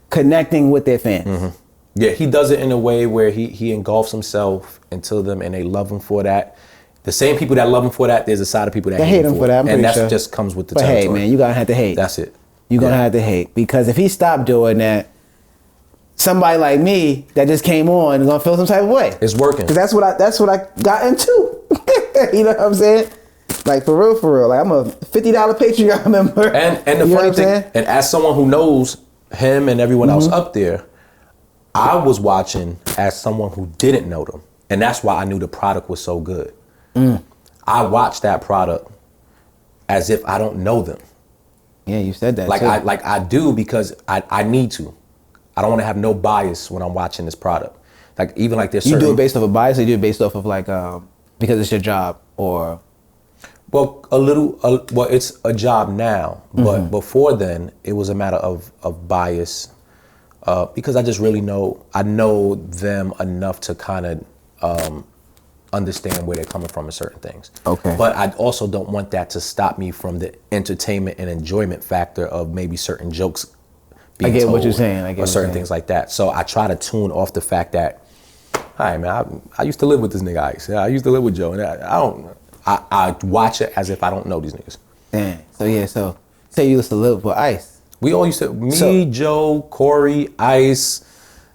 B: connecting with their fans.
A: Yeah, he does it in a way where he engulfs himself into them and they love him for that. The same people that love him for that, there's a side of people that hate him for that. And that just comes with the territory.
B: But hey, man, you're gonna have to hate.
A: That's it.
B: You're gonna have to hate. Because if he stopped doing that, somebody like me that just came on is gonna feel some type of way.
A: It's working.
B: Because that's what I got into. You know what I'm saying? Like, for real. Like, I'm a $50 Patreon member.
A: And the funny thing, and as someone who knows him and everyone else up there, I was watching as someone who didn't know them. And that's why I knew the product was so good. I watched that product as if I don't know them.
B: Yeah, you said that
A: like
B: too.
A: I do, because I need to. I don't want to have no bias when I'm watching this product. Like, even like this.
B: You do it based off of bias, or you do it based off of like because it's your job, or?
A: Well, it's a job now, but before then it was a matter of bias, because I just really know them enough to kind of understand where they're coming from in certain things. Okay. But I also don't want that to stop me from the entertainment and enjoyment factor of maybe certain jokes being told.
B: What you're saying.
A: Or certain things like that. So I try to tune off the fact that Hi man, I used to live with this nigga Ice. I used to live with Joe, and I watch it as if I don't know these niggas.
B: Damn. So say you used to live with Ice.
A: We all used to, Joe, Corey, Ice.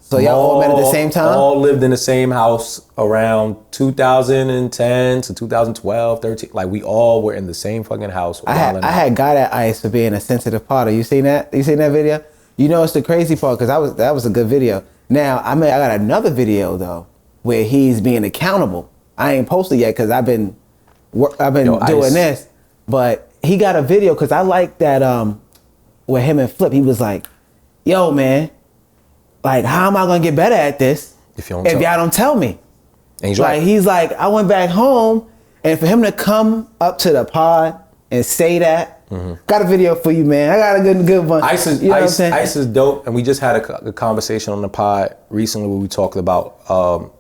B: So y'all all met at the same time?
A: All lived in the same house around 2010 to 2012, 13. Like we all were in the same fucking house.
B: I had got at Ice for being a sensitive potter. You seen that? You seen that video? You know, it's the crazy part because that was a good video. Now I got another video though where he's being accountable. I ain't posted yet because I've been doing Ice. This, but he got a video because I like that with him and Flip. He was like, "Yo, man. Like, how am I gonna get better at this if y'all don't tell me?"
A: And he's right.
B: He's like, I went back home, and for him to come up to the pod and say that, got a video for you, man. I got a good one.
A: Ice is dope, and we just had a conversation on the pod recently where we talked about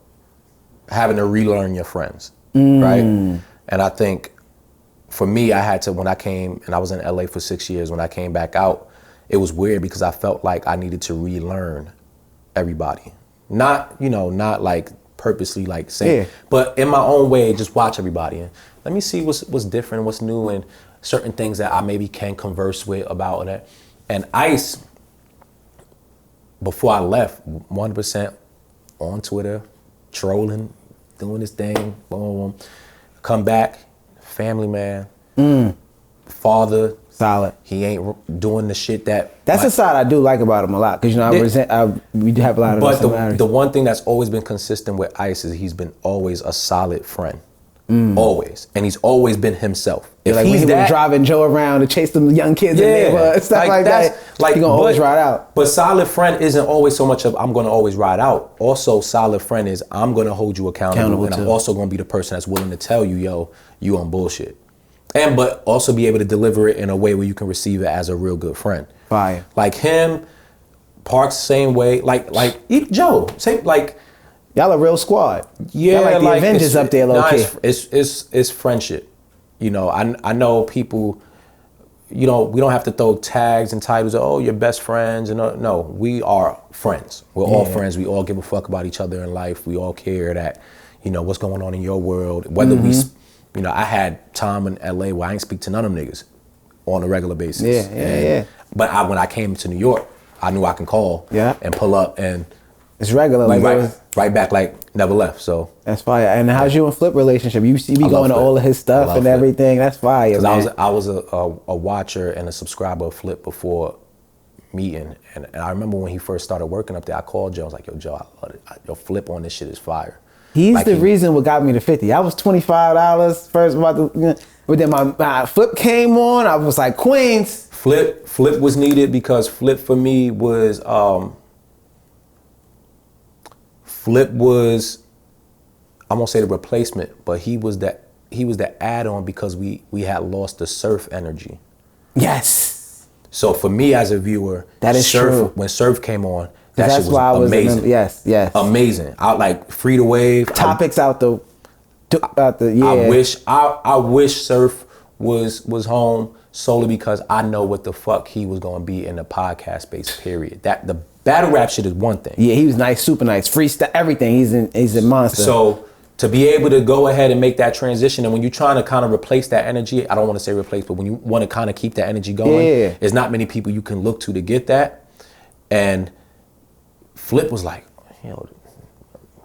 A: having to relearn your friends, right? And I think for me, I had to, when I came, and I was in LA for 6 years, when I came back out, it was weird because I felt like I needed to relearn everybody. Not like purposely like saying, but in my own way, just watch everybody and let me see what's different, what's new, and certain things that I maybe can converse with about that. And Ice, before I left, 100% on Twitter, trolling, doing this thing, boom, come back, family man, father.
B: Solid.
A: He ain't doing the shit that...
B: That's a side I do like about him a lot, because, we have a lot of similarities.
A: But the one thing that's always been consistent with Ice is he's been always a solid friend. Always. And he's always been himself. If
B: like when he was driving Joe around to chase them young kids in the neighborhood, stuff like that, he gonna always ride out.
A: But solid friend isn't always so much of I'm gonna always ride out. Also, solid friend is I'm gonna hold you accountable and I'm also gonna be the person that's willing to tell you, yo, you on bullshit. But also be able to deliver it in a way where you can receive it as a real good friend.
B: Fire.
A: Like him, Parks, same way. Like Joe, same like.
B: Y'all a real squad.
A: Yeah,
B: y'all like the Avengers up there, low key.
A: It's friendship. You know, I know people. You know, we don't have to throw tags and titles. Oh, you're best friends, and no, we are friends. We're all friends. We all give a fuck about each other in life. We all care that, what's going on in your world. Whether we. I had time in LA where I ain't speak to none of them niggas on a regular basis. Yeah. But when I came to New York, I knew I can call and pull up and
B: it's regular.
A: Like right back like never left. So
B: that's fire. And how's you and Flip relationship? You see me going to all of his stuff and everything. That's fire.
A: Because I was a watcher and a subscriber of Flip before meeting. And I remember when he first started working up there, I called Joe. I was like, yo, Joe, I love it. Your Flip on this shit is fire.
B: He's the reason what got me to 50. I was $25 first but then my Flip came on. I was like, Queens.
A: Flip was needed because Flip for me was I won't say the replacement, but he was the add-on because we had lost the surf energy.
B: Yes.
A: So for me as a viewer,
B: that is true.
A: When surf came on, that shit was amazing.
B: Yes.
A: Amazing. I like Free the Wave.
B: Topics out the
A: I wish surf was home solely because I know what the fuck he was gonna be in the podcast space, period. That the battle rap shit is one thing.
B: Yeah, he was nice, super nice, freestyle, everything. He's a monster.
A: So to be able to go ahead and make that transition, and when you're trying to kind of replace that energy, I don't want to say replace, but when you want to kind of keep that energy going, there's not many people you can look to get that. And Flip was like,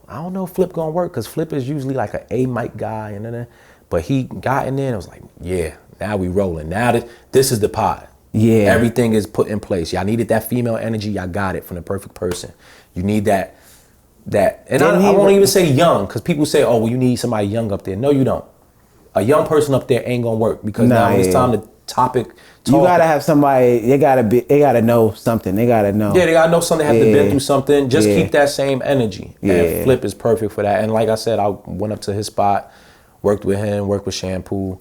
A: I don't know if Flip gonna work because Flip is usually like a mic guy, but he got in there and I was like, yeah, now we rolling. Now this is the pod. Yeah, everything is put in place. Y'all needed that female energy. Y'all got it from the perfect person. You need that, and I won't even say young because people say, oh, well, you need somebody young up there. No, you don't. A young person up there ain't gonna work because now when it's time to topic. You gotta have somebody. They gotta know something. They gotta know. Yeah, they gotta know something. They have to been through something. Just keep that same energy. Yeah. And Flip is perfect for that. And like I said, I went up to his spot, worked with him, worked with Shampoo,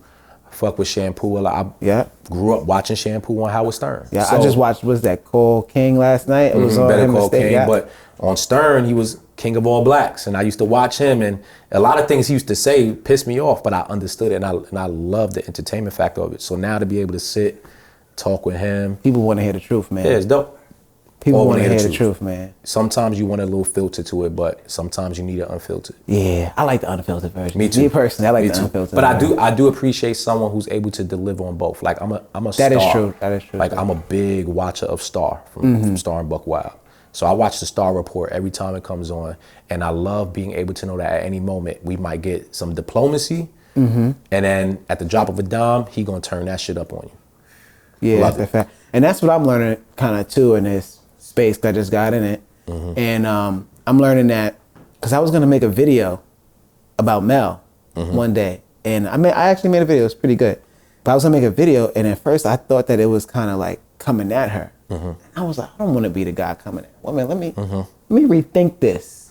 A: fuck with Shampoo a lot. I grew up watching Shampoo on Howard Stern. Yeah, so, I just watched that Call King last night. It was on Better Call King, but on Stern he was King of all blacks, and I used to watch him, and a lot of things he used to say pissed me off, but I understood it, and I loved the entertainment factor of it. So now to be able to sit, talk with him, people want to hear the truth, man. Yeah, it's dope.
B: People want to hear the truth, man.
A: Sometimes you want a little filter to it, but sometimes you need it unfiltered.
B: Yeah, I like the unfiltered version.
A: Me too.
B: Me personally, I like the unfiltered.
A: But I do appreciate someone who's able to deliver on both. Like I'm a
B: That
A: Star.
B: is true. That is true.
A: Like I'm a big watcher of Star from Star and Buck Wild. So I watch the Star Report every time it comes on, and I love being able to know that at any moment we might get some diplomacy, and then at the drop of a dime, he gonna turn that shit up on you.
B: Yeah, that's a fact. And that's what I'm learning kind of too in this space, 'cause I just got in it. And I'm learning that because I was going to make a video about Mel one day. And I actually made a video. It was pretty good. But I was going to make a video. And at first I thought that it was kind of like coming at her. And I was like, I don't want to be the guy coming at women. Let me rethink this.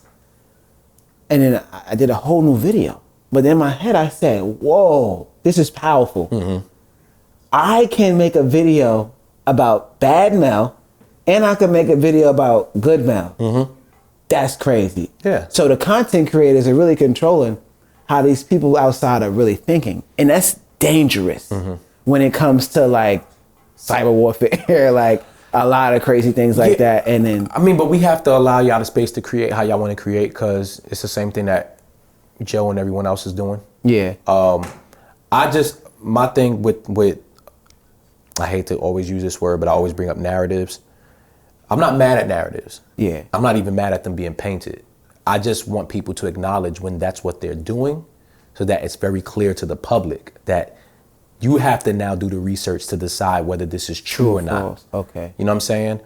B: And then I did a whole new video. But in my head I said, whoa, this is powerful. I can make a video about bad Mel, and I can make a video about good Mel. That's crazy.
A: Yeah.
B: So the content creators are really controlling how these people outside are really thinking. And that's dangerous when it comes to like cyber warfare, like a lot of crazy things like that. And then
A: but we have to allow y'all the space to create how y'all want to create, because it's the same thing that Joe and everyone else is doing.
B: Yeah.
A: My thing with I hate to always use this word, but I always bring up narratives. I'm not mad at narratives.
B: Yeah.
A: I'm not even mad at them being painted. I just want people to acknowledge when that's what they're doing, so that it's very clear to the public that you have to now do the research to decide whether this is true or not.
B: Okay.
A: You know what I'm saying?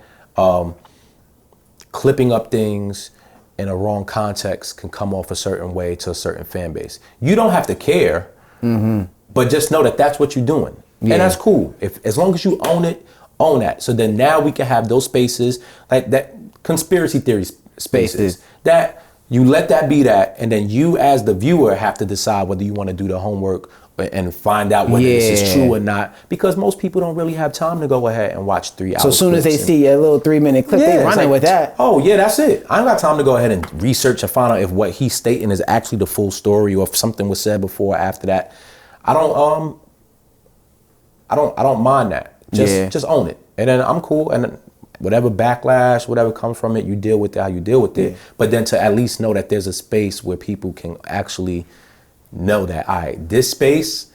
A: Clipping up things in a wrong context can come off a certain way to a certain fan base. You don't have to care, but just know that that's what you're doing. Yeah. And that's cool. As long as you own it, own that. So then now we can have those spaces, like that conspiracy theory spaces, that you let that be that, and then you as the viewer have to decide whether you want to do the homework and find out whether this is true or not, because most people don't really have time to go ahead and watch 3 hours.
B: So as soon as they see a little 3-minute clip, they running with that.
A: Oh yeah, that's it. I ain't got time to go ahead and research and find out if what he's stating is actually the full story, or if something was said before or after that. I don't mind that. Just own it. And then I'm cool. And then whatever backlash, whatever comes from it, you deal with it how you deal with it. But then to at least know that there's a space where people can actually know that, all right, this space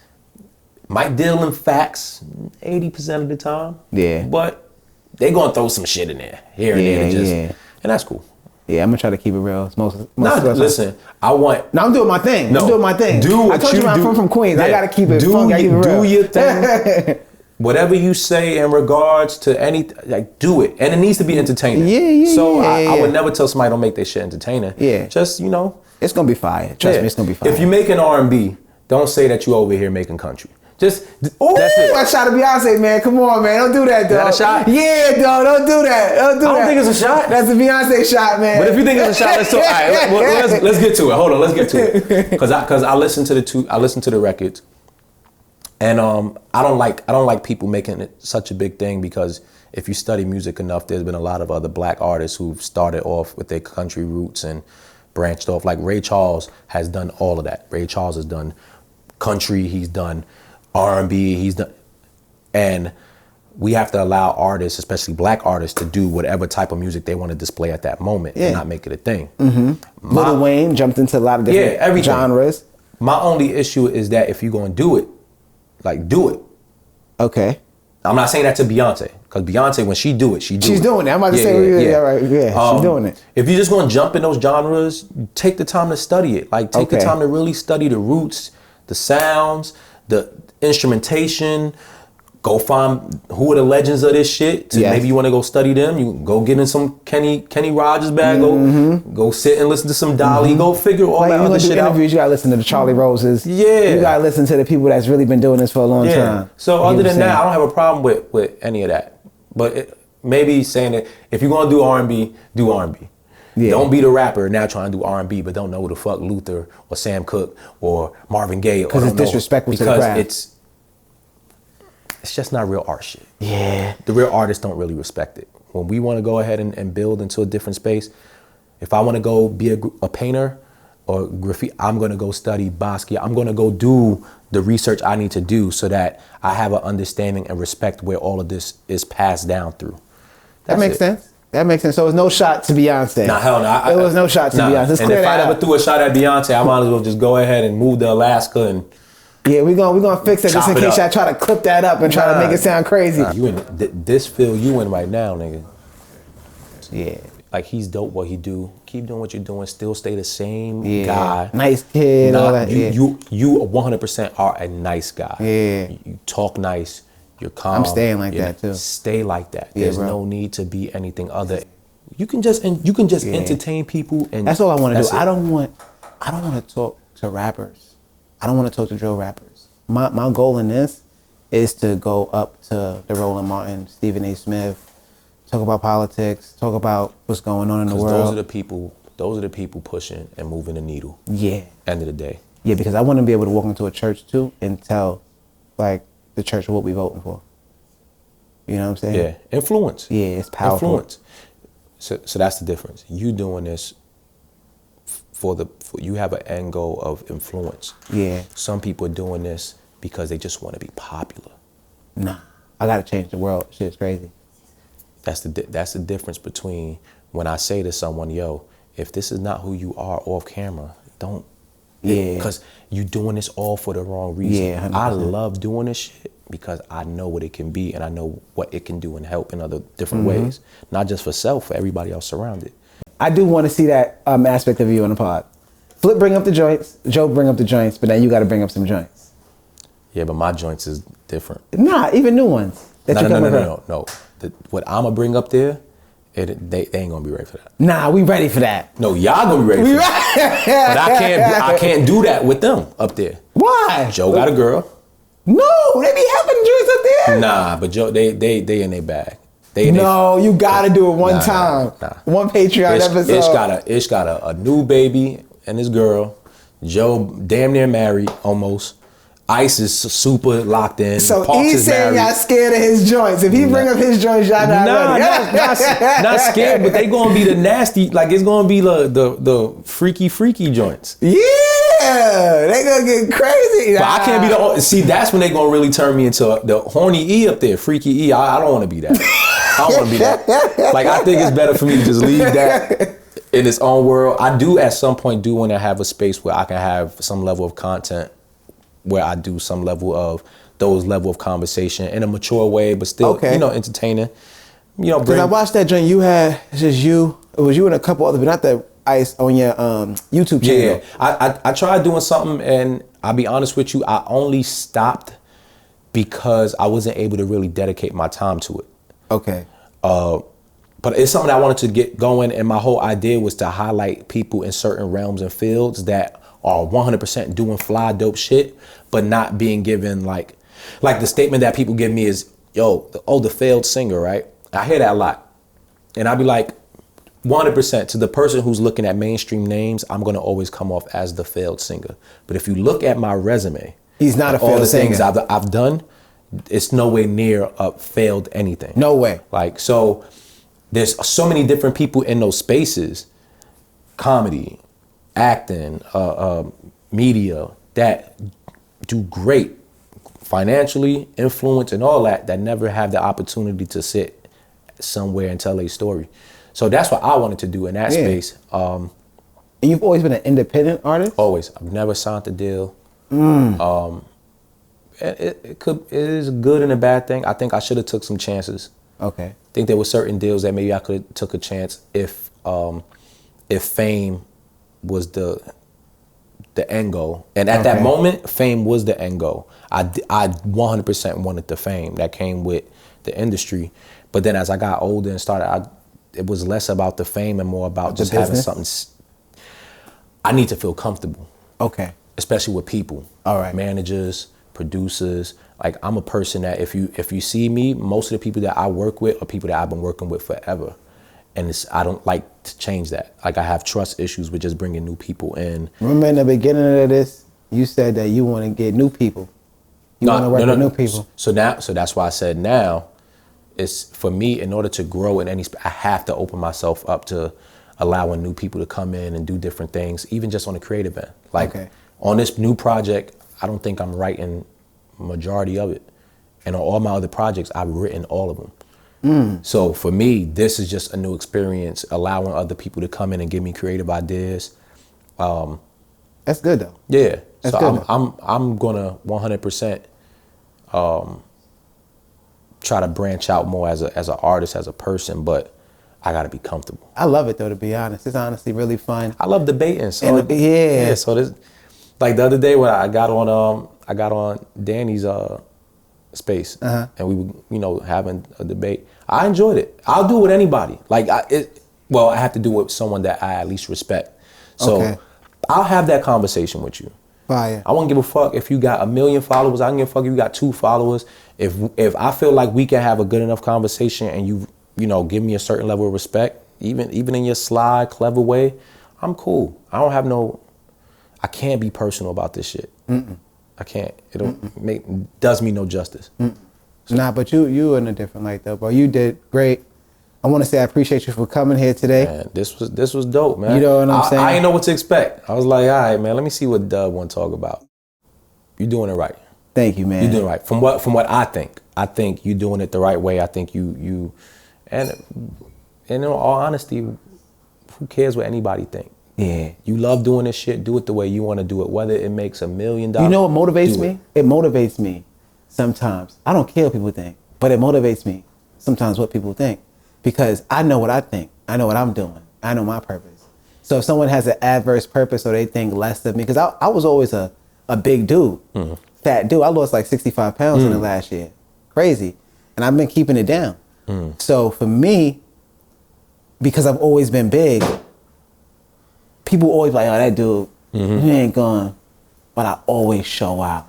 A: might deal in facts 80% of the time. Yeah. But they're going to throw some shit in there, here and there. And that's cool.
B: Yeah, I'm gonna try to keep it real.
A: Listen,
B: I'm doing my thing.
A: No,
B: I'm doing my thing.
A: I
B: told you I'm from Queens. Yeah. I gotta keep it funky. I keep it real.
A: Do your thing. Whatever you say in regards to anything, like, do it. And it needs to be entertaining. I would never tell somebody don't make their shit entertaining. Yeah. Just,
B: it's gonna be fire. Trust me, it's gonna be fire.
A: If you make an R&B, don't say that you over here making country. That's it.
B: I shot at Beyonce, man. Come on, man. Don't do that, dog.
A: Is that a shot?
B: Yeah, dog. Don't do that.
A: I don't think it's a shot.
B: That's a Beyonce shot, man.
A: But if you think it's a shot, let's talk. All right, let's get to it. Hold on, let's get to it. Because I listen to the records, and I don't like people making it such a big thing, because if you study music enough, there's been a lot of other black artists who've started off with their country roots and branched off. Like Ray Charles has done all of that. Ray Charles has done country. He's done R&B, he's done, and we have to allow artists, especially black artists, to do whatever type of music they want to display at that moment and not make it a thing.
B: Lil Wayne jumped into a lot of different genres.
A: My only issue is that if you're going to do it, like, do it.
B: Okay.
A: I'm not saying that to Beyonce, because Beyonce, when she do it, she's
B: doing it. I'm about to say, right. Yeah, she's doing it.
A: If you're just going to jump in those genres, take the time to study it. Like, take the time to really study the roots, the sounds, the instrumentation. Go find who are the legends of this shit. Maybe you want to go study them. You go get in some Kenny Rogers bag. Go sit and listen to some Dolly. Go figure all that other shit out.
B: You gotta listen to the Charlie Roses. Yeah, you gotta listen to the people that's really been doing this for a long time.
A: So other than that, I don't have a problem with any of that. But maybe saying that if you're gonna do R&B, do R&B. Yeah. Don't be the rapper now trying to do R&B, but don't know who the fuck Luther or Sam Cooke or Marvin Gaye.
B: Because it's disrespectful to the craft.
A: Because it's just not real art shit.
B: Yeah.
A: The real artists don't really respect it. When we want to go ahead and build into a different space, if I want to go be a painter or graffiti, I'm going to go study Basquiat. I'm going to go do the research I need to do so that I have an understanding and respect where all of this is passed down through.
B: That makes sense. That makes sense. So it was no shot to Beyonce.
A: Nah, hell no.
B: It was no shot to Beyonce.
A: And if I ever threw a shot at Beyonce, I might as well just go ahead and move to Alaska and.
B: Yeah, we're gonna fix it just in case y'all try to clip that up and try to make it sound crazy.
A: You in this field you in right now, nigga.
B: Yeah.
A: Like, he's dope what he do. Keep doing what you're doing. Still stay the same guy.
B: Nice kid, all that.
A: You 100% are a nice guy.
B: Yeah.
A: You talk nice. You're calm.
B: I'm staying like that too.
A: Stay like that.
B: Yeah,
A: There's
B: bro.
A: no need to be anything other. You can just entertain people, and
B: that's all I want to do.
A: it.
B: I don't want to talk to rappers. I don't want to talk to drill rappers. My goal in this is to go up to the Roland Martin, Stephen A. Smith, talk about politics, talk about what's going on in the world.
A: Those are the people pushing and moving the needle.
B: Yeah.
A: End of the day.
B: Yeah, because I want to be able to walk into a church too and tell, like, the church what we voting for. You know what I'm saying?
A: Yeah. Influence.
B: Yeah, it's powerful.
A: Influence. So that's the difference. You doing this for you have an end goal of influence.
B: Yeah.
A: Some people are doing this because they just want to be popular.
B: Nah, I gotta change the world. Shit's crazy.
A: That's the difference between when I say to someone, yo, if this is not who you are off camera, don't.
B: Yeah.
A: Because you doing this all for the wrong reason.
B: Yeah, 100%.
A: I love doing this shit because I know what it can be and I know what it can do and help in other different ways. Not just for self, for everybody else surrounded.
B: I do want to see that aspect of you on the pod. Flip bring up the joints, Joe bring up the joints, but then you got to bring up some joints.
A: Yeah, but my joints is different.
B: Nah, even new ones.
A: No. What I'm gonna bring up there, they ain't gonna be ready for that.
B: Nah, we ready for that.
A: No, y'all gonna be ready for that. But I can't do that with them up there.
B: Why?
A: Joe got a girl.
B: No, they be having joints up there.
A: Nah, but Joe, they in their bag.
B: You gotta do it one time.
A: Nah.
B: One Patreon episode.
A: Ish got a new baby and his girl. Joe damn near married, almost. Ice is super locked in.
B: So he's saying y'all scared of his joints. If he bring up his joints, y'all not ready.
A: Not scared, but they gonna be the nasty, like it's gonna be the freaky joints.
B: Yeah, they gonna get crazy.
A: But I can't be the see. That's when they gonna really turn me into the horny E up there, freaky E. I don't want to be that. I don't want to be that. Like, I think it's better for me to just leave that in its own world. I do at some point want to have a space where I can have some level of content, where I do some level of conversation in a mature way, but still, entertaining.
B: Because I watched that joint you had. It's just you. It was you and a couple others, but not the Ice on your YouTube channel.
A: Yeah, I tried doing something, and I'll be honest with you, I only stopped because I wasn't able to really dedicate my time to it.
B: Okay.
A: But it's something I wanted to get going, and my whole idea was to highlight people in certain realms and fields that are 100% doing fly dope shit, but not being given like the statement that people give me is, yo, the failed singer, right? I hear that a lot. And I'll be like, 100% to the person who's looking at mainstream names, I'm gonna always come off as the failed singer. But if you look at my resume,
B: he's not a failed singer.
A: All the things I've done, it's nowhere near a failed anything.
B: No way.
A: Like, so there's so many different people in those spaces, comedy, acting, media, that do great financially, influence, and all that never have the opportunity to sit somewhere and tell a story. So that's what I wanted to do in that space.
B: And you've always been an independent artist?
A: Always. I've never signed a deal. It is a good and a bad thing. I think I should have took some chances.
B: Okay.
A: I think there were certain deals that maybe I could have took a chance if fame was the end goal. And at that moment, fame was the end goal. I 100% wanted the fame that came with the industry. But then as I got older and started, it was less about the fame and more about just having something. I need to feel comfortable.
B: Okay.
A: Especially with people.
B: All right.
A: Managers, producers. Like, I'm a person that if you see me, most of the people that I work with are people that I've been working with forever. And I don't like to change that. Like, I have trust issues with just bringing new people in.
B: Remember in the beginning of this, you said that you want to get new people. You want to work with new people.
A: So that's why I said now, it's for me, in order to grow in any space, I have to open myself up to allowing new people to come in and do different things, even just on a creative end. Like, on this new project, I don't think I'm writing majority of it. And on all my other projects, I've written all of them. So for me, this is just a new experience, allowing other people to come in and give me creative ideas.
B: That's good though.
A: Yeah.
B: That's
A: so
B: good.
A: I'm gonna 100% try to branch out more as an artist, as a person, but I gotta be comfortable.
B: I love it though, to be honest. It's honestly really fun.
A: I love debating. So
B: yeah.
A: So this, like the other day when I got on Danny's space, and we were having a debate. I enjoyed it. I'll do it with anybody. Like I have to do it with someone that I at least respect. So I'll have that conversation with you.
B: Fire.
A: I won't give a fuck if you got 1 million followers. I don't give a fuck if you got 2 followers. If I feel like we can have a good enough conversation and you give me a certain level of respect, even in your sly, clever way, I'm cool. I can't be personal about this shit. I can't. It does me no justice.
B: Nah, but you in a different light though, bro. You did great. I want to say I appreciate you for coming here today.
A: Man, this was dope, man.
B: You know what I'm saying?
A: I didn't know what to expect. I was like, all right, man, let me see what Dub want to talk about. You're doing it right.
B: Thank you, man.
A: You're doing it right. From what I think you're doing it the right way. I think you and in all honesty, who cares what anybody think?
B: Yeah.
A: You love doing this shit, do it the way you want to do it, whether it makes $1 million.
B: You know what motivates me? It motivates me sometimes. I don't care what people think, but it motivates me sometimes what people think. Because I know what I think. I know what I'm doing. I know my purpose. So if someone has an adverse purpose or they think less of me, because I was always a big dude, fat dude. I lost like 65 pounds in the last year. Crazy. And I've been keeping it down. So for me, because I've always been big, people always like, oh, that dude, you ain't going. But I always show out.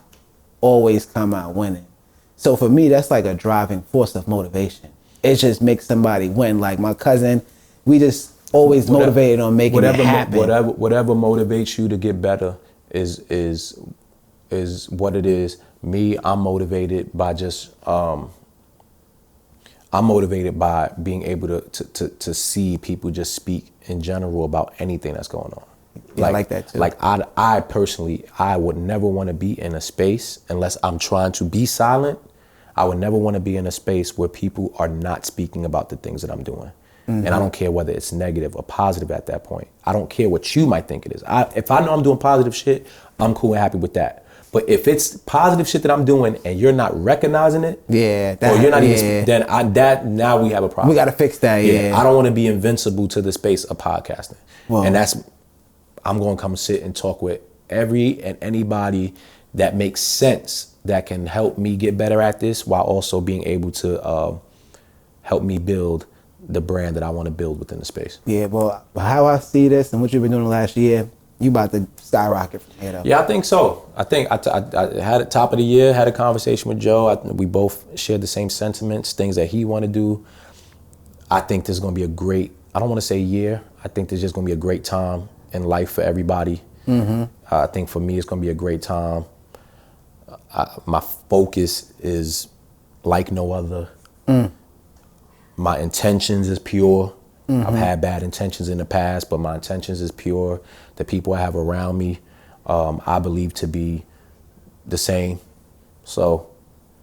B: Always come out winning. So for me, that's like a driving force of motivation. It just makes somebody win. Like my cousin, we just always motivated on making it happen.
A: Whatever motivates you to get better is what it is. Me, I'm motivated by just I'm motivated by being able to see people just speak in general about anything that's going on.
B: Yeah, I like that too.
A: Like I personally, I would never want to be in a space unless I'm trying to be silent. I would never want to be in a space where people are not speaking about the things that I'm doing. And I don't care whether it's negative or positive at that point. I don't care what you might think it is. If I know I'm doing positive shit, I'm cool and happy with that. But if it's positive shit that I'm doing and you're not recognizing it, or you're not even, then now we have a problem.
B: We got to fix that,
A: I don't want to be invincible to the space of podcasting. Whoa. And I'm going to come sit and talk with every and anybody that makes sense, that can help me get better at this while also being able to help me build the brand that I want to build within the space.
B: Yeah, well, how I see this and what you've been doing the last year, you about to skyrocket from here though.
A: Yeah, I think so. I think I had at top of the year, had a conversation with Joe. We both shared the same sentiments, things that he want to do. I think this is going to be a great, I don't want to say year. I think there's just going to be a great time in life for everybody. I think for me, it's going to be a great time. My focus is like no other. My intentions is pure. I've had bad intentions in the past, but my intentions is pure. The people I have around me, I believe to be the same. So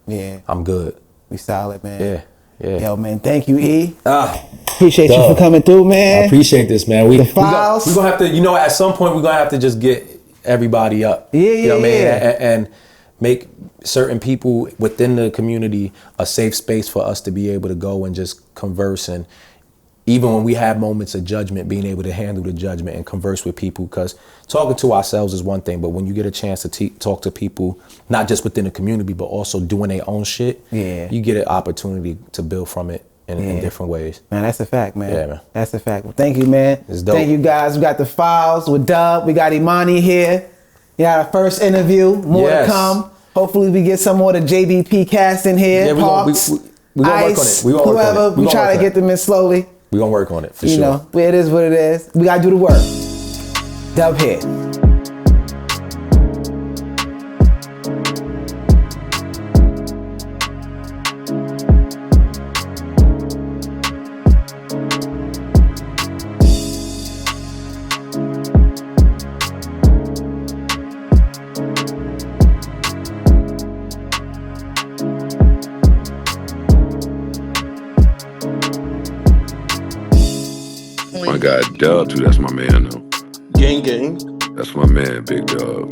A: yeah, I'm good.
B: We solid, man.
A: Yeah.
B: Yo, man, thank you, E. Appreciate you for coming through, man.
A: I appreciate this, man.
B: The files.
A: We're going to have to, at some point, we're going to have to just get everybody up. You know what I mean? And make certain people within the community a safe space for us to be able to go and just converse. And even when we have moments of judgment, being able to handle the judgment and converse with people, because talking to ourselves is one thing, but when you get a chance to talk to people, not just within the community, but also doing their own shit, you get an opportunity to build from it in different ways.
B: Man, that's a fact, man.
A: Yeah, man.
B: That's a fact. Well, thank you, man.
A: It's dope.
B: Thank you, guys. We got the files with Dub. We got Emanny here. We got our first interview. More to come. Hopefully we get some more of the JBP cast in here.
A: Yeah, we're going to work on it.
B: Whoever, we try to get them in slowly.
A: We're going to work on it, for sure.
B: You know, it is what it is. We got to do the work. Dub here.
C: my guy Dub too. That's my man though.
D: Gang.
C: That's my man, Big Dub.